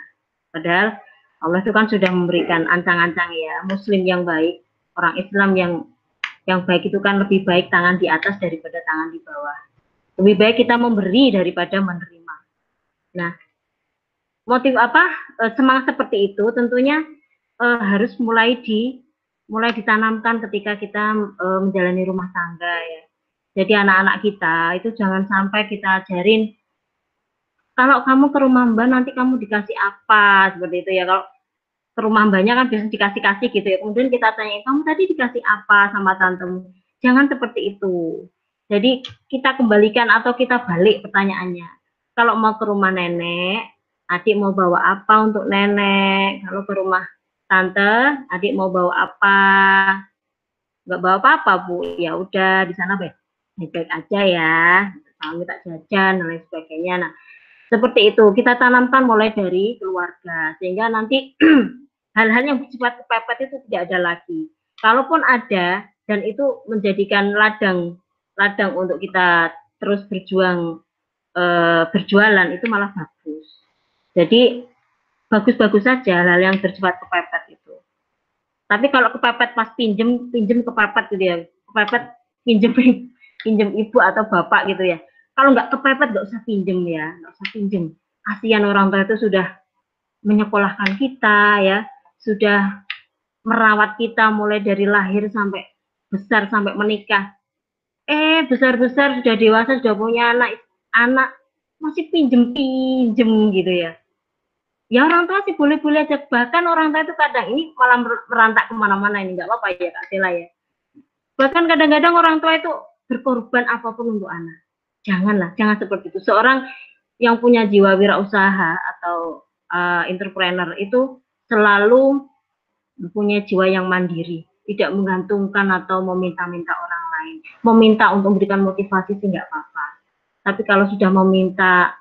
Padahal Allah itu kan sudah memberikan ancang-ancang ya, Muslim yang baik, orang Islam yang baik itu kan lebih baik tangan di atas daripada tangan di bawah. Lebih baik kita memberi daripada menerima. Nah, motif apa? Semangat seperti itu tentunya harus mulai ditanamkan ketika kita menjalani rumah tangga ya. Jadi anak-anak kita itu jangan sampai kita ajarin kalau kamu ke rumah Mbak nanti kamu dikasih apa seperti itu ya. Kalau ke rumah Mbaknya kan biasanya dikasih-kasih gitu ya. Kemudian kita tanya, kamu tadi dikasih apa sama tantemu? Jangan seperti itu. Jadi kita kembalikan atau kita balik pertanyaannya. Kalau mau ke rumah nenek, adik mau bawa apa untuk nenek? Kalau ke rumah tante, adik mau bawa apa? Nggak bawa apa-apa Bu. Ya udah di sana baik-baik aja ya. Kami tak jajan dan lain sebagainya. Nah, seperti itu kita tanamkan mulai dari keluarga sehingga nanti hal-hal yang bersifat kepepet itu tidak ada lagi. Kalaupun ada dan itu menjadikan ladang untuk kita terus berjualan itu malah bagus. Jadi bagus-bagus saja hal-hal yang bersifat kepepet itu. Tapi kalau kepepet pas pinjem kepepet gitu ya, kepepet pinjem ibu atau bapak gitu ya. Kalau nggak kepepet nggak usah pinjem ya, nggak usah pinjem. Kasihan orang tua itu sudah menyekolahkan kita ya, sudah merawat kita mulai dari lahir sampai besar sampai menikah. Besar-besar sudah dewasa sudah punya anak masih pinjem gitu ya. Ya orang tua sih boleh-boleh aja, bahkan orang tua itu kadang ini malah merantak kemana-mana ini nggak apa-apa ya Kak Sela ya. Bahkan kadang-kadang orang tua itu berkorban apapun untuk anak. Janganlah, jangan seperti itu. Seorang yang punya jiwa wirausaha atau entrepreneur itu selalu mempunyai jiwa yang mandiri, tidak menggantungkan atau meminta-minta orang lain. Meminta untuk memberikan motivasi sih nggak apa-apa. Tapi kalau sudah meminta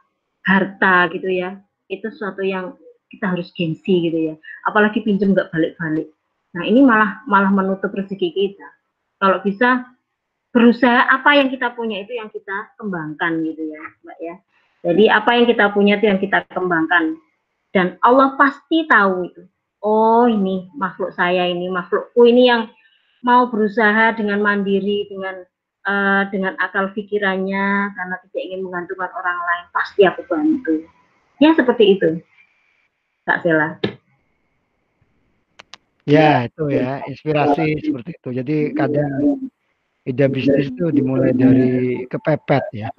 harta gitu ya, itu sesuatu yang kita harus gengsi gitu ya. Apalagi pinjam nggak balik-balik. Nah ini malah menutup rezeki kita. Kalau bisa berusaha apa yang kita punya itu yang kita kembangkan gitu ya Mbak ya. Jadi apa yang kita punya itu yang kita kembangkan. Dan Allah pasti tahu itu. Oh ini makhluk saya ini, makhlukku ini yang mau berusaha dengan mandiri, dengan akal pikirannya, karena tidak ingin menggantungkan orang lain, pasti aku bantu. Ya seperti itu, Kak Sela. Ya, itu ya, inspirasi seperti itu. Jadi kadang ide bisnis itu dimulai dari kepepet ya.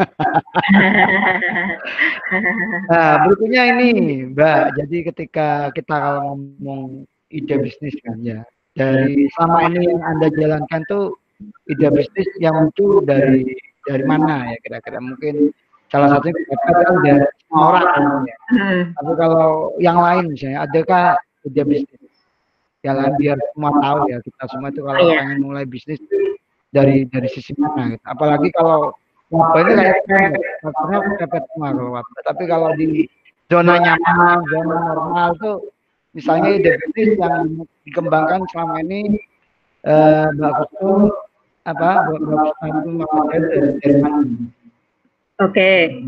Nah, berikutnya ini, Mbak. Jadi ketika kita kalau ngomong ide bisnis kan ya, dari selama ini yang Anda jalankan tuh ide bisnis yang muncul dari mana ya kira-kira? Mungkin salah satunya kepepet kan dari semua orang kan ya. Tapi kalau yang lain misalnya, adakah ide bisnis? Jalan biar semua tahu ya, kita semua itu kalau pengen mulai bisnis dari sisi mana gitu. Apalagi kalau wabah ini kayak faktornya kepepet semua kalau wabah. Tapi kalau di zona nyaman, zona normal tuh misalnya ide bisnis yang dikembangkan selama ini Mbak Fustu dari mana? Oke.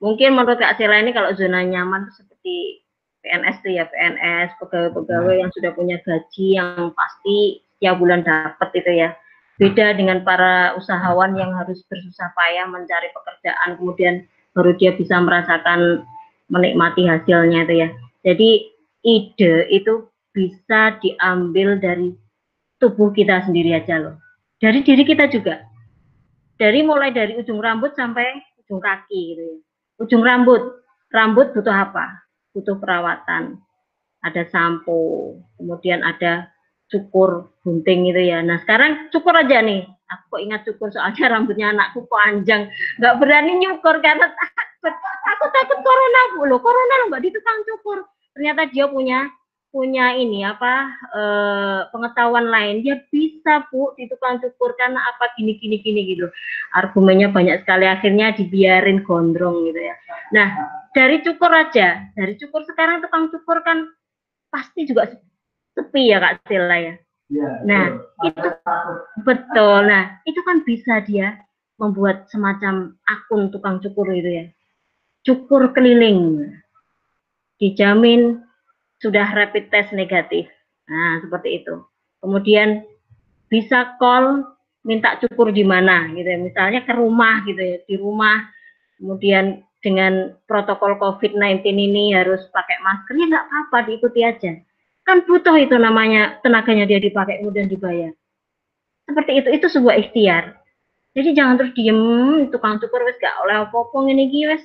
Mungkin menurut Kak Sela ini kalau zona nyaman itu seperti PNS tuh ya, PNS, pegawai-pegawai yang sudah punya gaji yang pasti tiap bulan dapat itu ya. Beda dengan para usahawan yang harus bersusah payah mencari pekerjaan, kemudian baru dia bisa merasakan menikmati hasilnya itu ya. Jadi ide itu bisa diambil dari tubuh kita sendiri aja loh. Dari diri kita juga. Mulai dari ujung rambut sampai ujung kaki gitu ya. Ujung rambut butuh apa? Butuh perawatan. Ada sampo, kemudian ada cukur gunting gitu ya. Nah sekarang cukur aja nih. Aku kok ingat cukur soalnya rambutnya anakku panjang. Nggak berani nyukur karena takut. Aku takut corona Bu. Loh, corona loh Mbak di tukang cukur. Ternyata dia punya ini pengetahuan lain. Dia bisa Bu di tukang cukur karena apa gini gitu. Argumennya banyak sekali, akhirnya dibiarin gondrong gitu ya. Nah dari cukur aja, sekarang tukang cukur kan pasti juga sepi ya Kak Sela ya. Nah itu betul. Nah itu kan bisa dia membuat semacam akun tukang cukur gitu ya. Cukur keliling. Dijamin sudah rapid test negatif. Nah, seperti itu. Kemudian bisa call minta cukur di mana gitu ya. Misalnya ke rumah gitu ya, di rumah. Kemudian dengan protokol COVID-19 ini harus pakai masker, ya nggak apa-apa, diikuti aja. Kan butuh itu namanya, tenaganya dia dipakai kemudian dibayar. Seperti itu sebuah ikhtiar. Jadi jangan terus diem, tukang cukur wes gak oleh apa-apa ngene iki wes.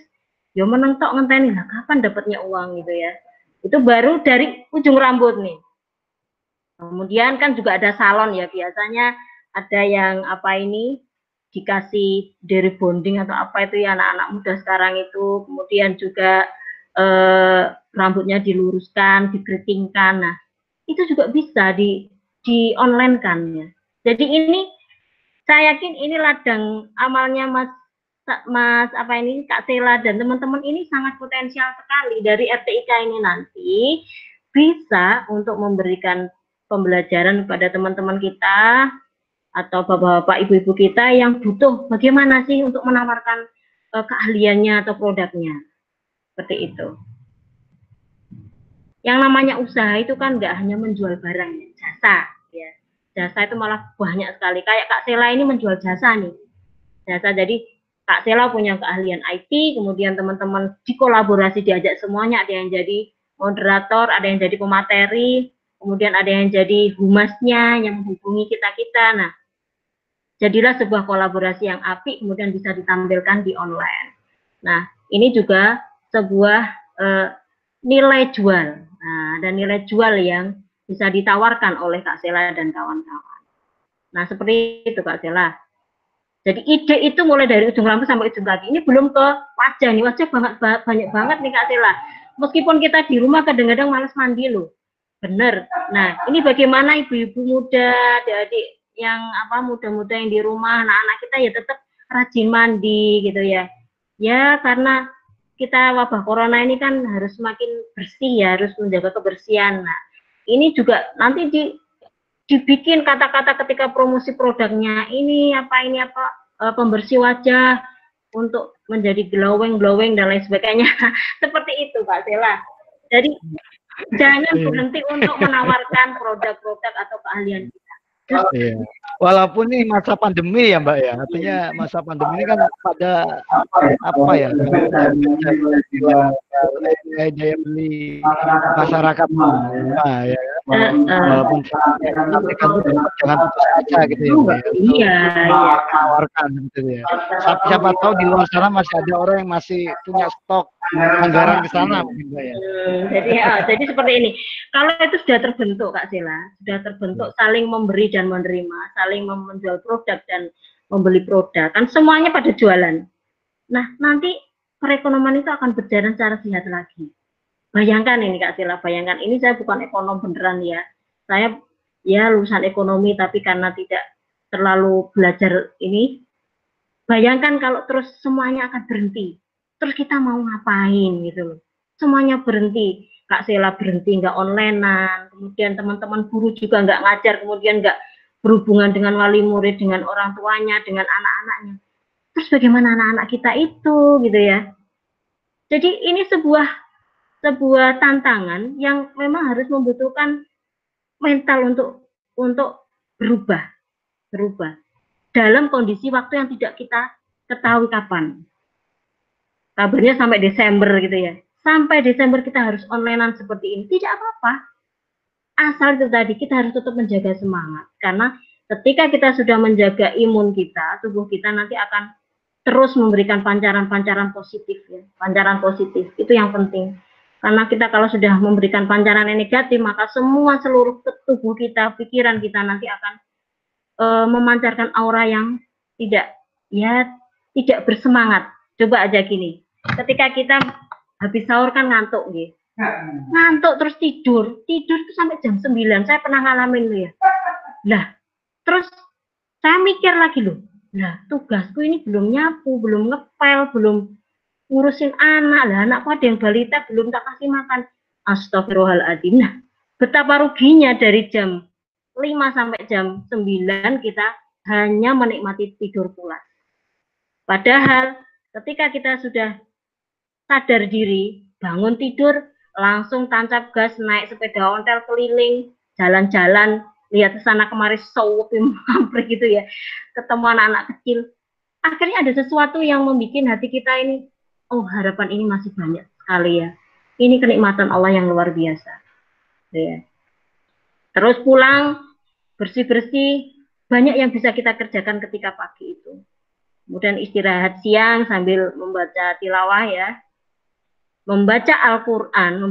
Ya meneng tok ngenteni lah kapan dapatnya uang gitu ya. Itu baru dari ujung rambut nih. Kemudian kan juga ada salon ya, biasanya ada yang apa ini dikasih dari bonding atau apa itu ya anak-anak muda sekarang itu. Kemudian juga rambutnya diluruskan, dikeritingkan. Nah, itu juga bisa di online kan ya. Jadi ini saya yakin ini ladang amalnya Mas apa ini Kak Sela dan teman-teman ini sangat potensial sekali dari RTIK ini nanti bisa untuk memberikan pembelajaran kepada teman-teman kita atau bapak-bapak ibu-ibu kita yang butuh bagaimana sih untuk menawarkan keahliannya atau produknya seperti itu. Yang namanya usaha itu kan nggak hanya menjual barang, jasa ya. Jasa itu malah banyak sekali. Kayak Kak Sela ini menjual jasa nih. Jasa, jadi Kak Sela punya keahlian IT, kemudian teman-teman dikolaborasi diajak semuanya, ada yang jadi moderator, ada yang jadi pemateri, kemudian ada yang jadi humasnya yang menghubungi kita-kita. Nah, jadilah sebuah kolaborasi yang apik, kemudian bisa ditampilkan di online. Nah, ini juga sebuah nilai jual. Nah, dan nilai jual yang bisa ditawarkan oleh Kak Sela dan kawan-kawan. Nah, seperti itu Kak Sela. Jadi ide itu mulai dari ujung rambut sampai ujung kaki. Ini belum ke wajah nih, wajah banyak banget nih Kak Sela. Meskipun kita di rumah kadang-kadang malas mandi loh. Bener. Nah, ini bagaimana ibu-ibu muda, adik-adik yang apa muda-muda yang di rumah, anak-anak kita ya tetap rajin mandi gitu ya. Ya, karena kita wabah corona ini kan harus semakin bersih ya, harus menjaga kebersihan. Nah, ini juga nanti dibikin kata-kata ketika promosi produknya ini apa pembersih wajah untuk menjadi glowing dan lain sebagainya. Seperti itu Pak Sela. Jadi jangan berhenti untuk menawarkan produk-produk atau keahlian kita. Iya. Walaupun ini masa pandemi ya Mbak ya, artinya masa pandemi ini kan pada apa ya, daya beli masyarakat ya. Walaupun tapi kan jangan putus asa gitu ya Mbak ya. Iya, menawarkan gitu ya. Siapa tahu di luar sana masih ada orang yang masih punya stok anggaran ke sana mungkin Mbak ya. Jadi seperti ini. Kalau itu sudah terbentuk Kak Sela, sudah terbentuk saling memberi dan menerima, saling menjual produk dan membeli produk, kan semuanya pada jualan. Nah, nanti perekonomian itu akan berjalan secara sehat lagi. Bayangkan ini Kak Sela, bayangkan ini saya bukan ekonom beneran ya. Saya ya lulusan ekonomi tapi karena tidak terlalu belajar ini, bayangkan kalau terus semuanya akan berhenti. Terus kita mau ngapain gitu loh. Semuanya berhenti. Kak Sela berhenti nggak onlinean, kemudian teman-teman guru juga nggak ngajar, kemudian nggak berhubungan dengan wali murid, dengan orang tuanya, dengan anak-anaknya. Terus bagaimana anak-anak kita itu gitu ya. Jadi ini sebuah tantangan yang memang harus membutuhkan mental untuk berubah dalam kondisi waktu yang tidak kita ketahui kapan. Kabarnya sampai Desember gitu ya. Sampai Desember kita harus onlinean seperti ini. Tidak apa-apa. Asal itu tadi kita harus tetap menjaga semangat. Karena ketika kita sudah menjaga imun kita, tubuh kita nanti akan terus memberikan pancaran-pancaran positif ya. Pancaran positif itu yang penting. Karena kita kalau sudah memberikan pancaran yang negatif, maka seluruh tubuh kita, pikiran kita nanti akan memancarkan aura yang tidak bersemangat. Coba aja gini, ketika kita habis sahur kan ngantuk gitu. Ngantuk terus tidur tuh sampai jam 9, saya pernah ngalamin loh ya. Lah, terus saya mikir lagi loh, lah tugasku ini belum nyapu, belum ngepel, belum ngurusin anak, lah anakku ada yang balita belum tak kasih makan. Astagfirullahaladzim. Nah, betapa ruginya dari jam 5 sampai jam 9 kita hanya menikmati tidur pulas. Padahal ketika kita sudah sadar diri, bangun tidur, langsung tancap gas, naik sepeda ontel keliling, jalan-jalan, lihat ke sana kemari, sopim mampir gitu ya, ketemu anak-anak kecil. Akhirnya ada sesuatu yang membuat hati kita ini, oh harapan ini masih banyak sekali ya. Ini kenikmatan Allah yang luar biasa. Ya. Terus pulang, bersih-bersih, banyak yang bisa kita kerjakan ketika pagi itu. Kemudian istirahat siang sambil membaca tilawah ya. Membaca Al-Quran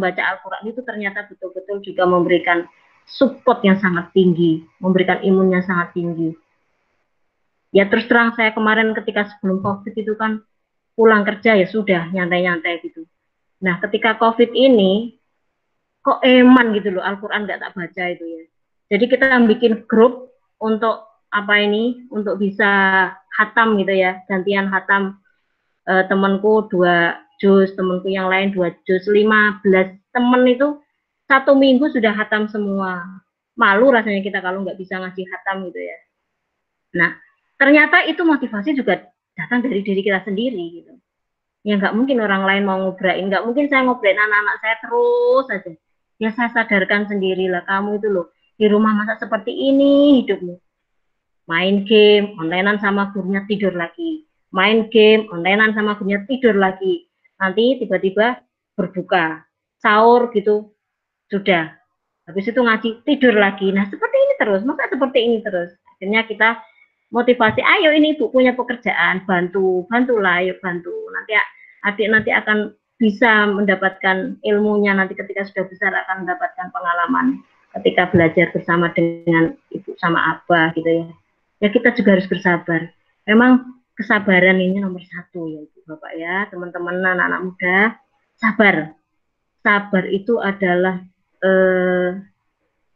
itu ternyata betul-betul juga memberikan support yang sangat tinggi, memberikan imun yang sangat tinggi. Ya terus terang saya kemarin ketika sebelum COVID itu kan pulang kerja ya sudah nyantai-nyantai gitu. Nah ketika COVID ini kok eman gitu loh, Al-Quran nggak tak baca itu ya. Jadi kita bikin grup untuk apa ini, untuk bisa hatam gitu ya, gantian hatam. Temanku 2 juz, temanku yang lain 2 juz, 15 temen itu 1 minggu sudah hatam semua. Malu rasanya kita kalau nggak bisa ngasih hatam gitu ya. Nah, ternyata itu motivasi juga datang dari diri kita sendiri gitu. Ya nggak mungkin orang lain mau ngobrain, nggak mungkin saya ngobrain anak-anak saya terus saja. Ya saya sadarkan sendirilah, kamu itu loh di rumah masa seperti ini hidupmu. Main game, onlinean sama gurunya tidur lagi. Main game, onlinean sama gurunya tidur lagi. Nanti tiba-tiba berbuka, sahur gitu, sudah. Habis itu ngaji, tidur lagi. Nah seperti ini terus, masa seperti ini terus. Akhirnya kita motivasi, ayo ini ibu punya pekerjaan, bantulah, ayo bantu. Nanti adik nanti akan bisa mendapatkan ilmunya, nanti ketika sudah besar akan mendapatkan pengalaman ketika belajar bersama dengan ibu sama abah gitu ya. Ya kita juga harus bersabar. Memang kesabaran ini nomor 1 ya ibu bapak ya, teman-teman anak-anak muda, sabar. Sabar itu adalah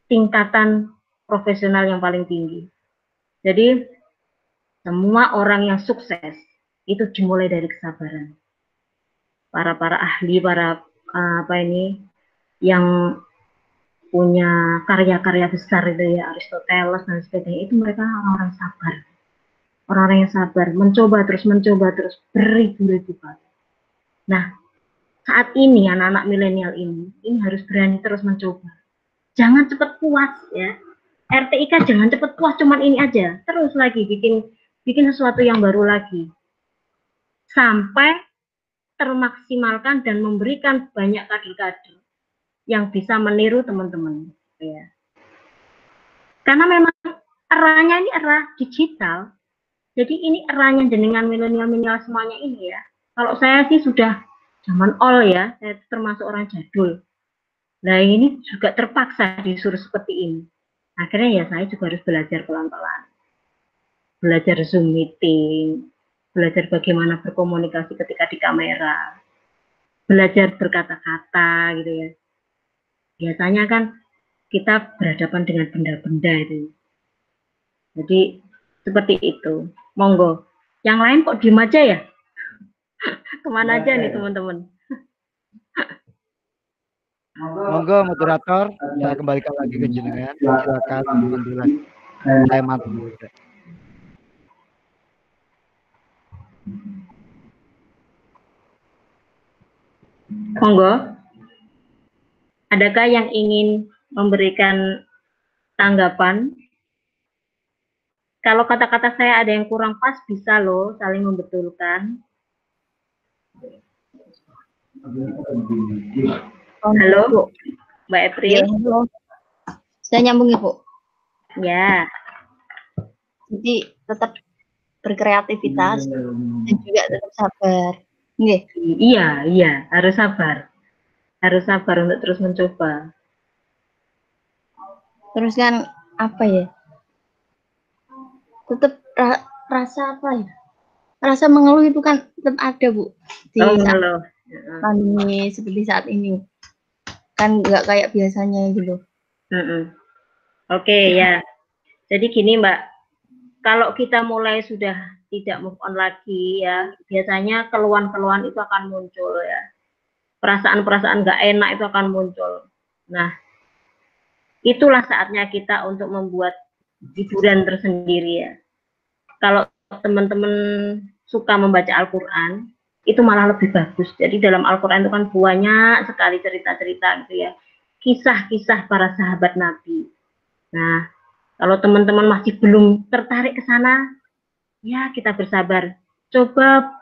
tingkatan profesional yang paling tinggi. Jadi semua orang yang sukses itu dimulai dari kesabaran. Para ahli, para apa ini yang punya karya-karya besar itu ya, Aristoteles dan sebagainya, itu mereka orang-orang sabar. Orang-orang yang sabar, mencoba terus beribu-ribu kali. Nah, saat ini anak-anak milenial ini harus berani terus mencoba. Jangan cepat puas ya. RTIK jangan cepat puas cuman ini aja. Terus lagi bikin sesuatu yang baru lagi. Sampai termaksimalkan dan memberikan banyak kader-kader yang bisa meniru teman-teman ya. Karena memang eranya ini era digital. Jadi ini eranya jenengan milenial semuanya ini ya. Kalau saya sih sudah zaman all ya, saya termasuk orang jadul. Nah ini juga terpaksa disuruh seperti ini. Akhirnya ya saya juga harus belajar pelan-pelan. Belajar Zoom meeting, belajar bagaimana berkomunikasi ketika di kamera, belajar berkata-kata gitu ya. Biasanya kan kita berhadapan dengan benda-benda itu. Jadi seperti itu. Monggo. Yang lain kok diem aja ya? Kemana aja nih teman-teman? Monggo moderator, saya kembalikan lagi ke jenengan. Silakan pandu lagi. Saya mantap. Monggo. Adakah yang ingin memberikan tanggapan? Kalau kata-kata saya ada yang kurang pas, bisa loh saling membetulkan. Halo, Mbak April. Ya, halo. Saya nyambung ya, Bu. Ya. Jadi tetap berkreativitas dan juga tetap sabar. Iya, harus sabar. Harus sabar untuk terus mencoba. Terus kan apa ya? Tetap rasa apa ya? Rasa mengeluh itu kan tetap ada, Bu. Di saat pandemi seperti saat ini. Kan nggak kayak biasanya gitu. Oke, ya. Jadi gini Mbak, kalau kita mulai sudah tidak move on lagi ya, biasanya keluhan-keluhan itu akan muncul ya. Perasaan-perasaan nggak enak itu akan muncul. Nah, itulah saatnya kita untuk membuat hiburan tersendiri ya. Kalau teman-teman suka membaca Al-Quran, itu malah lebih bagus. Jadi dalam Al-Quran itu kan banyak sekali cerita-cerita gitu ya, kisah-kisah para sahabat Nabi. Nah, kalau teman-teman masih belum tertarik ke sana, ya kita bersabar. Coba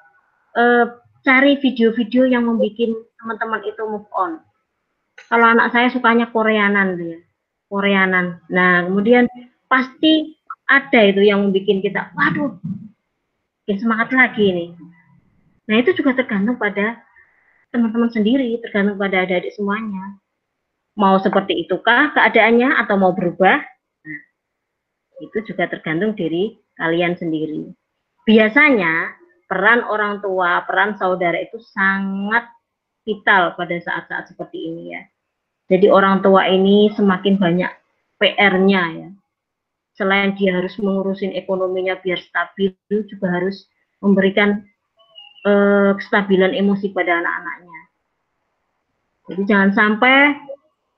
cari video-video yang membuat teman-teman itu move on. Kalau anak saya sukanya Koreanan gitu ya, Koreanan. Nah, kemudian pasti ada itu yang membuat kita, waduh, bikin semangat lagi nih. Nah, itu juga tergantung pada teman-teman sendiri, tergantung pada adik-adik semuanya. Mau seperti itukah keadaannya atau mau berubah? Nah, itu juga tergantung diri kalian sendiri. Biasanya peran orang tua, peran saudara itu sangat vital pada saat-saat seperti ini ya. Jadi orang tua ini semakin banyak PR-nya ya. Selain dia harus mengurusin ekonominya biar stabil, juga harus memberikan kestabilan emosi pada anak-anaknya. Jadi jangan sampai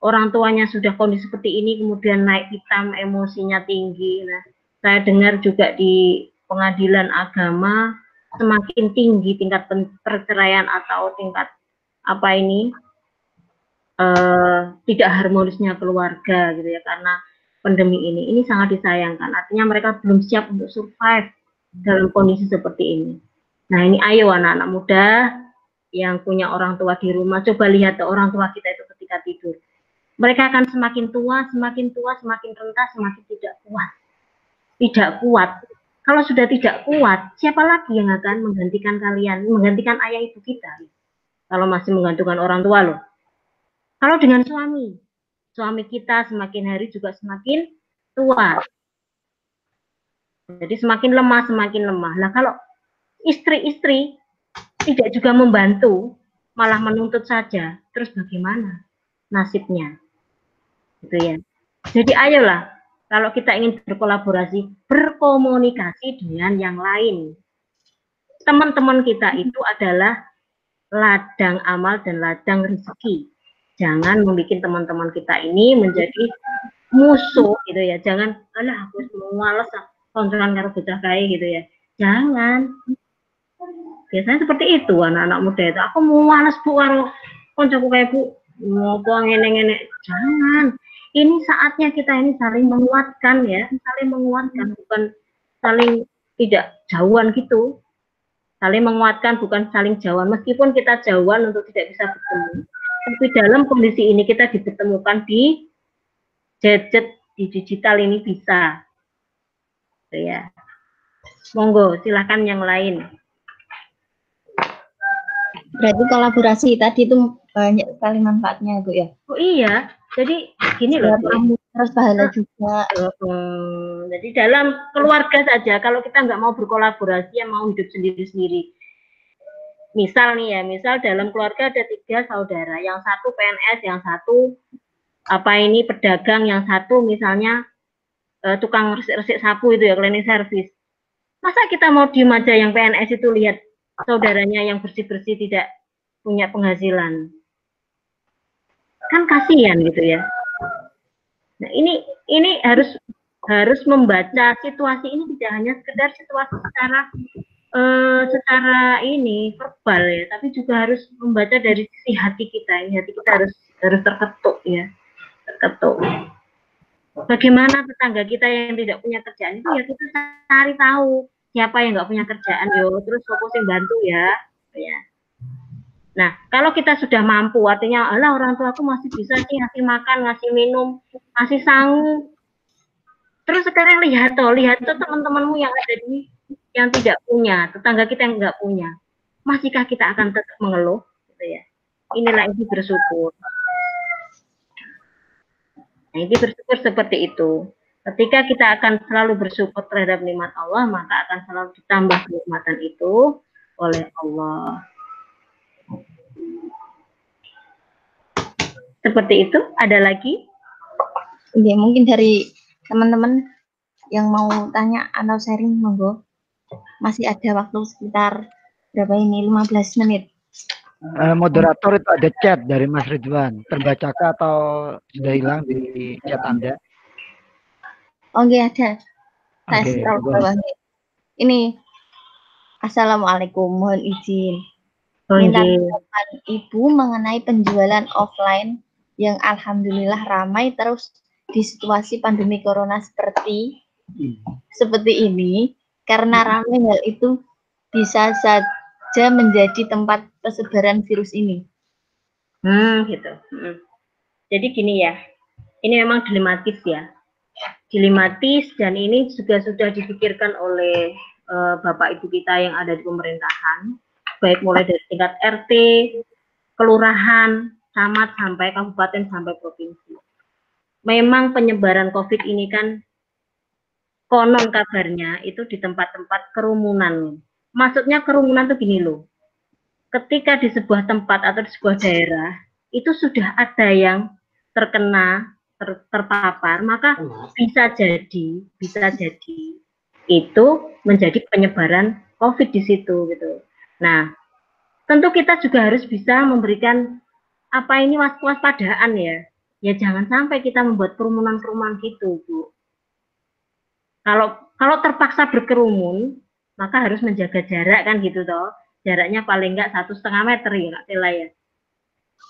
orang tuanya sudah kondisi seperti ini, kemudian naik hitam, emosinya tinggi. Nah, saya dengar juga di pengadilan agama semakin tinggi tingkat perceraian atau tingkat apa ini tidak harmonisnya keluarga gitu ya, karena pandemi ini. Ini sangat disayangkan. Artinya mereka belum siap untuk survive dalam kondisi seperti ini. Nah, ini ayo anak-anak muda yang punya orang tua di rumah, coba lihat orang tua kita itu ketika tidur. Mereka akan semakin tua, semakin rentah, semakin tidak kuat. Tidak kuat. Kalau sudah tidak kuat, siapa lagi yang akan menggantikan kalian, menggantikan ayah ibu kita? Kalau masih menggantungkan orang tua loh. Kalau dengan suami kita semakin hari juga semakin tua. Jadi semakin lemah. Nah, kalau istri-istri tidak juga membantu, malah menuntut saja, terus bagaimana nasibnya? Gitu ya. Jadi ayolah, kalau kita ingin berkolaborasi, berkomunikasi dengan yang lain. Teman-teman kita itu adalah ladang amal dan ladang rezeki. Jangan membuat teman-teman kita ini menjadi musuh gitu ya. Jangan, alah aku males koncoan karo bocah kae gitu ya. Jangan. Biasanya seperti itu anak-anak muda itu. Aku males Bu karo koncoku kayak Bu. Ngopo ngene-ngene. Jangan. Ini saatnya kita ini saling menguatkan ya, saling menguatkan, bukan saling tidak jauhan gitu. Saling menguatkan, bukan saling jauhan. Meskipun kita jauhan untuk tidak bisa bertemu, tapi dalam kondisi ini kita dipertemukan di gadget, di digital ini bisa. Ya. Monggo, silakan yang lain. Berarti kolaborasi tadi itu banyak sekali manfaatnya, Bu ya? Oh iya, jadi gini loh. Terus pahala juga. Jadi dalam keluarga saja, kalau kita nggak mau berkolaborasi, yang mau hidup sendiri-sendiri. Misal nih ya, misal dalam keluarga ada 3 saudara, yang satu PNS, yang satu pedagang, yang satu misalnya tukang resik-resik sapu itu ya, cleaning service. Masa kita mau diem aja yang PNS itu lihat saudaranya yang bersih-bersih tidak punya penghasilan? Kan kasihan gitu ya. Nah, ini harus membaca situasi ini, tidak hanya sekedar situasi secara ini verbal ya, tapi juga harus membaca dari sisi hati kita. Ini hati kita harus terketuk ya, terketuk. Bagaimana tetangga kita yang tidak punya kerjaan itu ya kita cari tahu siapa yang nggak punya kerjaan yo, terus fokusin bantu ya. Nah, kalau kita sudah mampu, artinya, alah orang tua aku masih bisa sih ngasih makan, ngasih minum, ngasih sangu. Terus sekarang lihat tuh teman-temanmu yang ada di yang tidak punya, tetangga kita yang nggak punya. Masihkah kita akan tetap mengeluh? Gitu ya. Inilah inti bersyukur. Nah, inti bersyukur seperti itu. Ketika kita akan selalu bersyukur terhadap nikmat Allah, maka akan selalu ditambah kenikmatan itu oleh Allah. Seperti itu. Ada lagi? Ya, mungkin dari teman-teman yang mau tanya atau sharing, monggo. Masih ada waktu sekitar berapa ini? 15 menit. Moderator itu ada chat dari Mas Ridwan. Terbacakah atau sudah hilang di chat Anda? Oke, ada. Saya tahu bawahnya. Ini Assalamualaikum, mohon izin. Oh, Minta nggih. tanggapan Ibu mengenai penjualan offline yang alhamdulillah ramai terus di situasi pandemi corona seperti ini, karena ramai hal itu bisa saja menjadi tempat persebaran virus ini. Gitu. Jadi gini ya, ini memang dilematis ya. Dilematis dan ini juga sudah dipikirkan oleh Bapak Ibu kita yang ada di pemerintahan, baik mulai dari tingkat RT, kelurahan, camat, sampai kabupaten, sampai provinsi. Memang penyebaran COVID ini kan konon kabarnya itu di tempat-tempat kerumunan. Maksudnya kerumunan tuh gini loh, ketika di sebuah tempat atau di sebuah daerah, itu sudah ada yang terkena, terpapar, maka bisa jadi itu menjadi penyebaran COVID di situ gitu. Nah, tentu kita juga harus bisa memberikan apa ini waspadaan ya. Ya jangan sampai kita membuat kerumunan-kerumunan gitu, Bu. Kalau terpaksa berkerumun, maka harus menjaga jarak kan gitu toh. Jaraknya paling enggak 1,5 meter ya Kak Tela ya.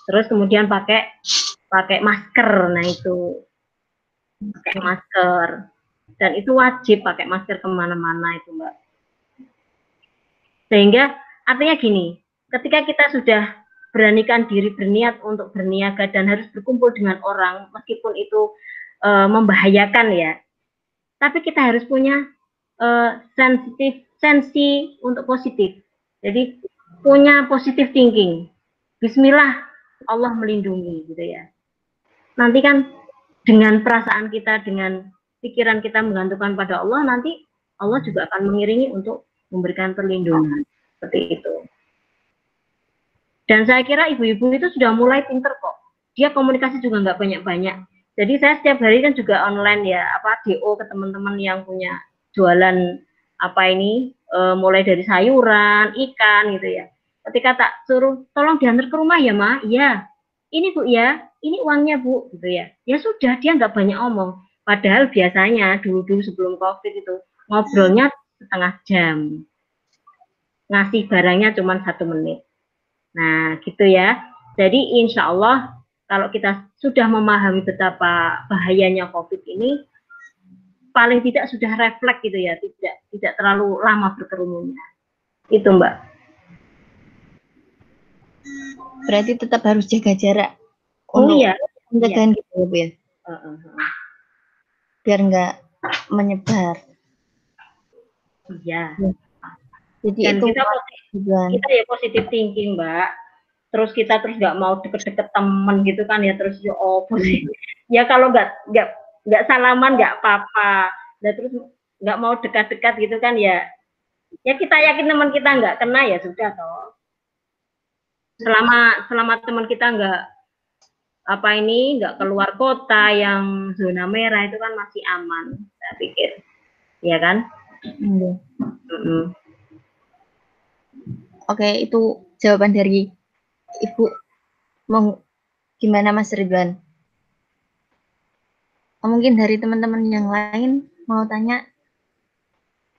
Terus kemudian pakai masker. Nah itu pakai masker. Dan itu wajib pakai masker kemana-mana itu Mbak. Sehingga artinya gini, ketika kita sudah beranikan diri berniat untuk berniaga dan harus berkumpul dengan orang, meskipun itu membahayakan ya, tapi kita harus punya sensi untuk positif. Jadi punya positive thinking. Bismillah, Allah melindungi gitu ya. Nanti kan dengan perasaan kita, dengan pikiran kita menggantungkan pada Allah, nanti Allah juga akan mengiringi untuk memberikan perlindungan seperti itu. Dan saya kira ibu-ibu itu sudah mulai pinter kok. Dia komunikasi juga nggak banyak-banyak. Jadi saya setiap hari kan juga online ya, DO ke teman-teman yang punya jualan mulai dari sayuran, ikan gitu ya. Ketika tak suruh tolong diantar ke rumah ya Ma, iya. Ini Bu ya, ini uangnya Bu gitu ya. Ya sudah, dia nggak banyak omong. Padahal biasanya dulu sebelum COVID itu ngobrolnya setengah jam. Ngasih barangnya cuma 1 menit. Nah, gitu ya. Jadi insya Allah kalau kita sudah memahami betapa bahayanya COVID ini, paling tidak sudah refleks gitu ya, tidak terlalu lama berkerumunnya. Itu Mbak. Berarti tetap harus jaga jarak. Oh iya. Pencegahan gitu ya Bu ya. Biar nggak menyebar. Iya. Jadi dan itu kita ya positif thinking Mbak. Terus kita nggak mau deket-deket temen gitu kan ya, terus ya kalau nggak salaman nggak apa-apa. Nah terus nggak mau dekat-dekat gitu kan ya kita yakin teman kita nggak kena ya sudah toh. Selama teman kita nggak keluar kota yang zona merah itu kan masih aman, saya pikir, ya kan? Oke, itu jawaban dari Ibu. Gimana Mas Ridwan? Mungkin dari teman-teman yang lain mau tanya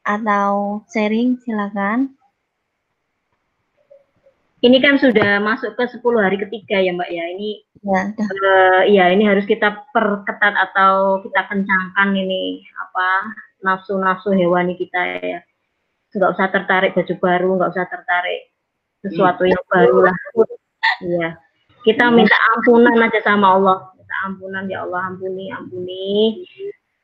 atau sharing, silakan. Ini kan sudah masuk ke 10 hari ketiga ya Mbak ya. Ini ini harus kita perketat atau kita kencangkan ini nafsu-nafsu hewani kita ya. Nggak usah tertarik baju baru, nggak usah tertarik sesuatu yang baru lah. Iya. Kita minta ampunan aja sama Allah. Minta ampunan, ya Allah ampuni.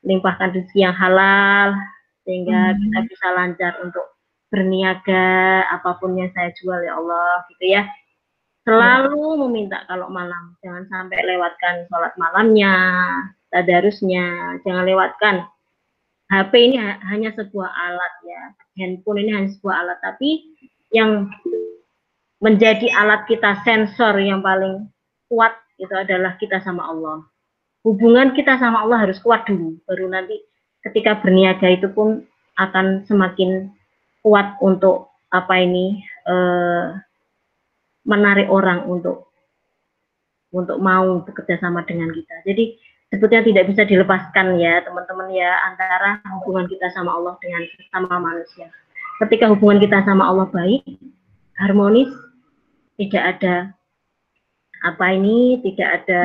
Limpahkan rezeki yang halal sehingga kita bisa lancar untuk berniaga apapun yang saya jual ya Allah gitu ya. Selalu meminta kalau malam jangan sampai lewatkan sholat malamnya, tadarusnya, jangan lewatkan. HP ini hanya sebuah alat ya, handphone ini hanya sebuah alat, tapi yang menjadi alat kita sensor yang paling kuat itu adalah kita sama Allah. Hubungan kita sama Allah harus kuat dulu, baru nanti ketika berniaga itu pun akan semakin kuat untuk menarik orang untuk mau bekerja sama dengan kita. Jadi sebetulnya tidak bisa dilepaskan ya teman-teman ya, antara hubungan kita sama Allah dengan sesama manusia. Ketika hubungan kita sama Allah baik, harmonis, tidak ada tidak ada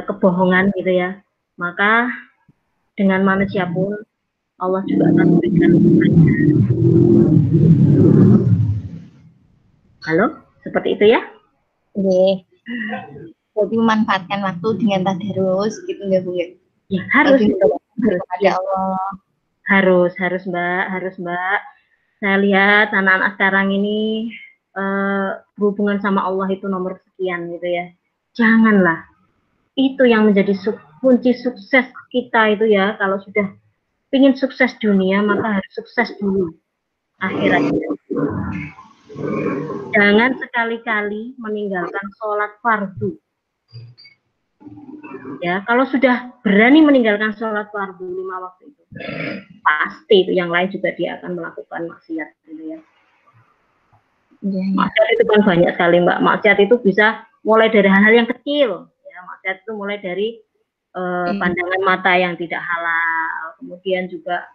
kebohongan gitu ya, maka dengan manusia pun Allah juga akan memberikan. Halo, seperti itu ya? Oke. Jadi memanfaatkan waktu dengan tadarus gitu ya Bu ya. Ya, harus kepada Allah. Harus Mbak. Saya lihat anak-anak sekarang ini berhubungan sama Allah itu nomor sekian gitu ya. Janganlah. Itu yang menjadi kunci sukses kita itu ya. Kalau sudah ingin sukses dunia, maka harus sukses dulu akhiratnya. Jangan sekali-kali meninggalkan sholat fardu. Ya, kalau sudah berani meninggalkan sholat fardu 5 waktu itu, pasti itu yang lain juga dia akan melakukan maksiat gitu ya. Maksiat itu kan banyak sekali Mbak. Maksiat itu bisa mulai dari hal-hal yang kecil. Ya, maksiat itu mulai dari pandangan mata yang tidak halal, kemudian juga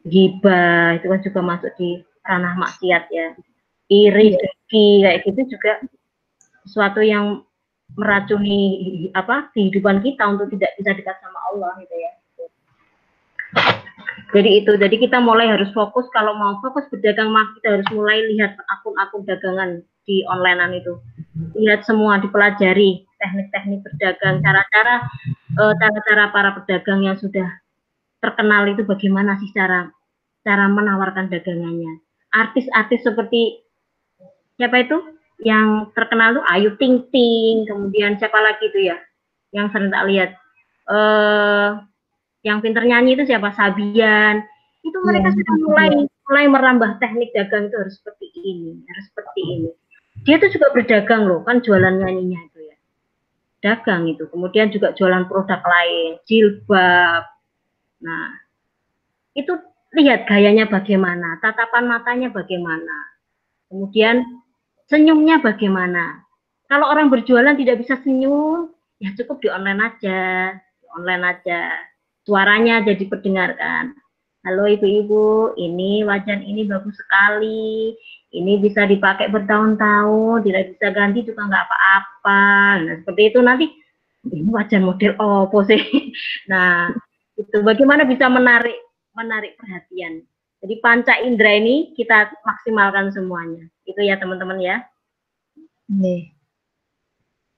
ghibah itu kan juga masuk di ranah maksiat ya. Iri, dengki kayak gitu juga sesuatu yang meracuni kehidupan kita untuk tidak bisa dekat sama Allah gitu ya. Jadi kita mulai harus fokus, kalau mau fokus berdagang mah kita harus mulai lihat akun-akun dagangan di onlinean itu. Lihat semua, dipelajari teknik-teknik berdagang, cara-cara para pedagang yang sudah terkenal itu bagaimana sih cara menawarkan dagangannya. Artis-artis seperti siapa itu? Yang terkenal tuh Ayu Ting Ting, kemudian siapa lagi itu ya? Yang sering tak lihat. Yang pinter nyanyi itu siapa? Sabian. Itu mereka sudah mulai merambah teknik dagang itu harus seperti ini, harus seperti ini. Dia tuh juga berdagang loh, kan jualan nyanyinya itu ya. Dagang itu. Kemudian juga jualan produk lain, jilbab. Nah, itu lihat gayanya bagaimana, tatapan matanya bagaimana. Kemudian senyumnya bagaimana. Kalau orang berjualan tidak bisa senyum, ya cukup di online aja. Suaranya jadi perdengarkan. Halo ibu-ibu, ini wajan ini bagus sekali. Ini bisa dipakai bertahun-tahun, tidak bisa ganti juga nggak apa-apa. Nah, seperti itu nanti, ini wajan model apa sih? Nah, itu bagaimana bisa menarik perhatian. Jadi panca indera ini kita maksimalkan semuanya. Itu ya teman-teman ya.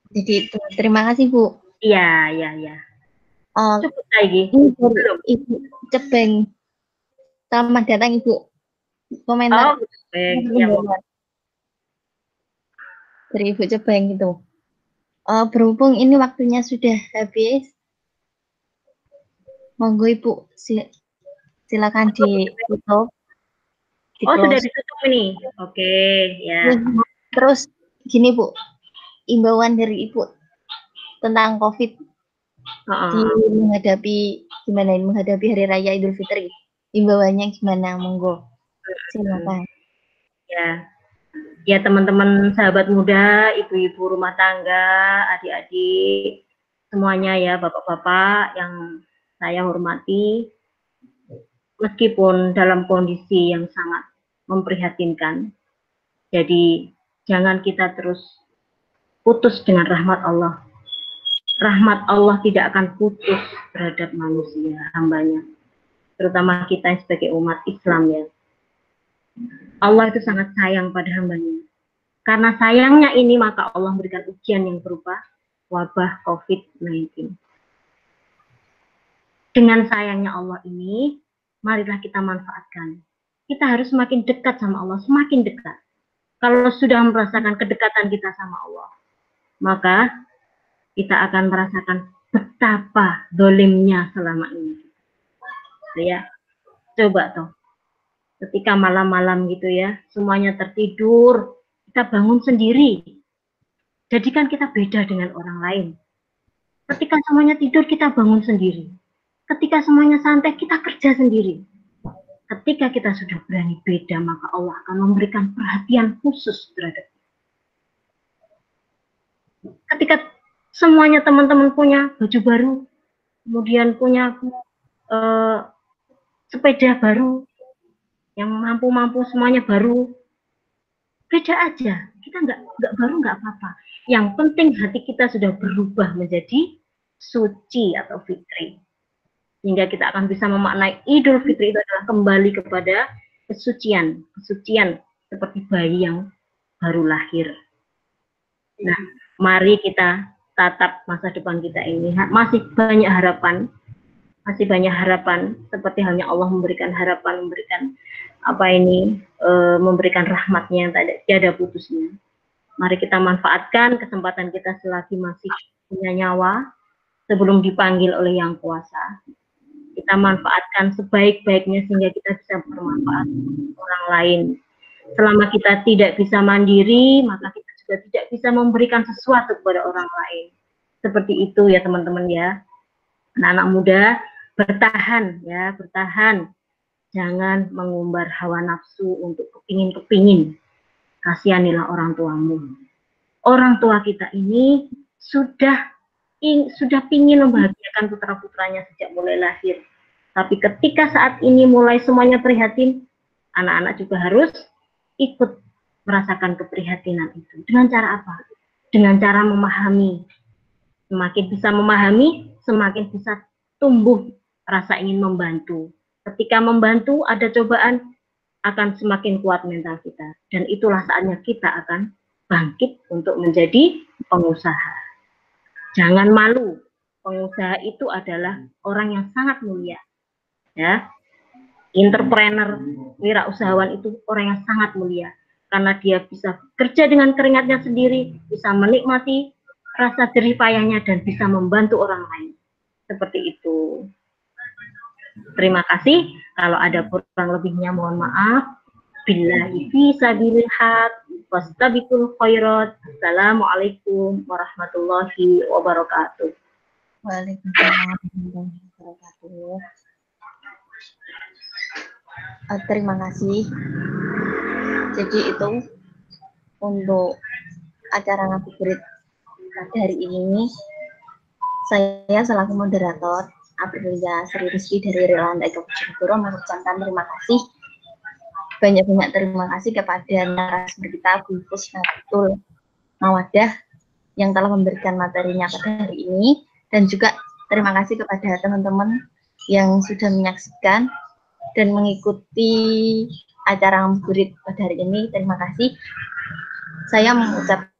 Jadi terima kasih Bu. Iya. Cukup lagi. Belum. Ibu Cepeng. Selamat datang Ibu. Komentar. Dari Ibu Cepeng itu. Berhubung ini waktunya sudah habis. Monggo Ibu, silakan ditutup. Sudah ditutup ini. Oke, ya. Terus gini Bu, imbauan dari Ibu tentang COVID menghadapi Hari Raya Idul Fitri. Imbauannya gimana? Monggo. Silakan. Ya teman-teman sahabat muda, ibu-ibu rumah tangga, adik-adik, semuanya ya, bapak-bapak yang saya hormati, meskipun dalam kondisi yang sangat memprihatinkan, jadi jangan kita terus putus dengan rahmat Allah. Rahmat Allah tidak akan putus terhadap manusia, hambanya, terutama kita sebagai umat Islam ya. Allah itu sangat sayang pada hambanya. Karena sayangnya ini, maka Allah memberikan ujian yang berupa wabah COVID-19. Dengan sayangnya Allah ini, marilah kita manfaatkan. Kita harus semakin dekat sama Allah, semakin dekat. Kalau sudah merasakan kedekatan kita sama Allah, maka kita akan merasakan betapa dolimnya selama ini. Ya, coba toh. Ketika malam-malam gitu ya, semuanya tertidur, kita bangun sendiri. Jadikan kita beda dengan orang lain. Ketika semuanya tidur, kita bangun sendiri. Ketika semuanya santai, kita kerja sendiri. Ketika kita sudah berani beda, maka Allah akan memberikan perhatian khusus terhadap kita. Ketika semuanya teman-teman punya baju baru, kemudian punya sepeda baru, yang mampu-mampu semuanya baru, beda aja. Kita nggak baru nggak apa-apa. Yang penting hati kita sudah berubah menjadi suci atau fitri. Sehingga kita akan bisa memaknai Idul Fitri itu adalah kembali kepada kesucian seperti bayi yang baru lahir. Nah, mari kita tatap masa depan kita ini. Masih banyak harapan seperti halnya Allah memberikan harapan, memberikan rahmatnya yang tiada putusnya. Mari kita manfaatkan kesempatan kita selagi masih punya nyawa sebelum dipanggil oleh Yang Kuasa. Kita manfaatkan sebaik-baiknya sehingga kita bisa bermanfaat untuk orang lain. Selama kita tidak bisa mandiri, maka kita juga tidak bisa memberikan sesuatu kepada orang lain. Seperti itu ya teman-teman ya. Anak-anak muda, bertahan ya, bertahan. Jangan mengumbar hawa nafsu untuk kepingin-kepingin. Kasihanilah orang tuamu. Orang tua kita ini sudah pingin membahagiakan putra-putranya sejak mulai lahir. Tapi ketika saat ini mulai semuanya prihatin, anak-anak juga harus ikut merasakan keprihatinan itu. Dengan cara apa? Dengan cara memahami. Semakin bisa memahami, semakin bisa tumbuh rasa ingin membantu. Ketika membantu, ada cobaan, akan semakin kuat mental kita. Dan itulah saatnya kita akan bangkit untuk menjadi pengusaha. Jangan malu, pengusaha itu adalah orang yang sangat mulia. Ya, entrepreneur, wirausahawan itu orang yang sangat mulia. Karena dia bisa kerja dengan keringatnya sendiri, bisa menikmati rasa jerih payahnya dan bisa membantu orang lain. Seperti itu. Terima kasih. Kalau ada kurang lebihnya mohon maaf. Billahi fi sabilil haq wastabiqul khairat. Assalamualaikum warahmatullahi wabarakatuh. Waalaikumsalam warahmatullahi wabarakatuh. Terima kasih. Jadi itu untuk acara ngabuburit hari ini. Saya selaku moderator Aprilia Sri Rizky dari Relanda Bojonegoro mengucapkan terima kasih, banyak-banyak terima kasih kepada narasumber kita Bu Kusnatul Mawadah yang telah memberikan materinya pada hari ini, dan juga terima kasih kepada teman-teman yang sudah menyaksikan dan mengikuti acara ngabuburit pada hari ini. Terima kasih. Saya mengucapkan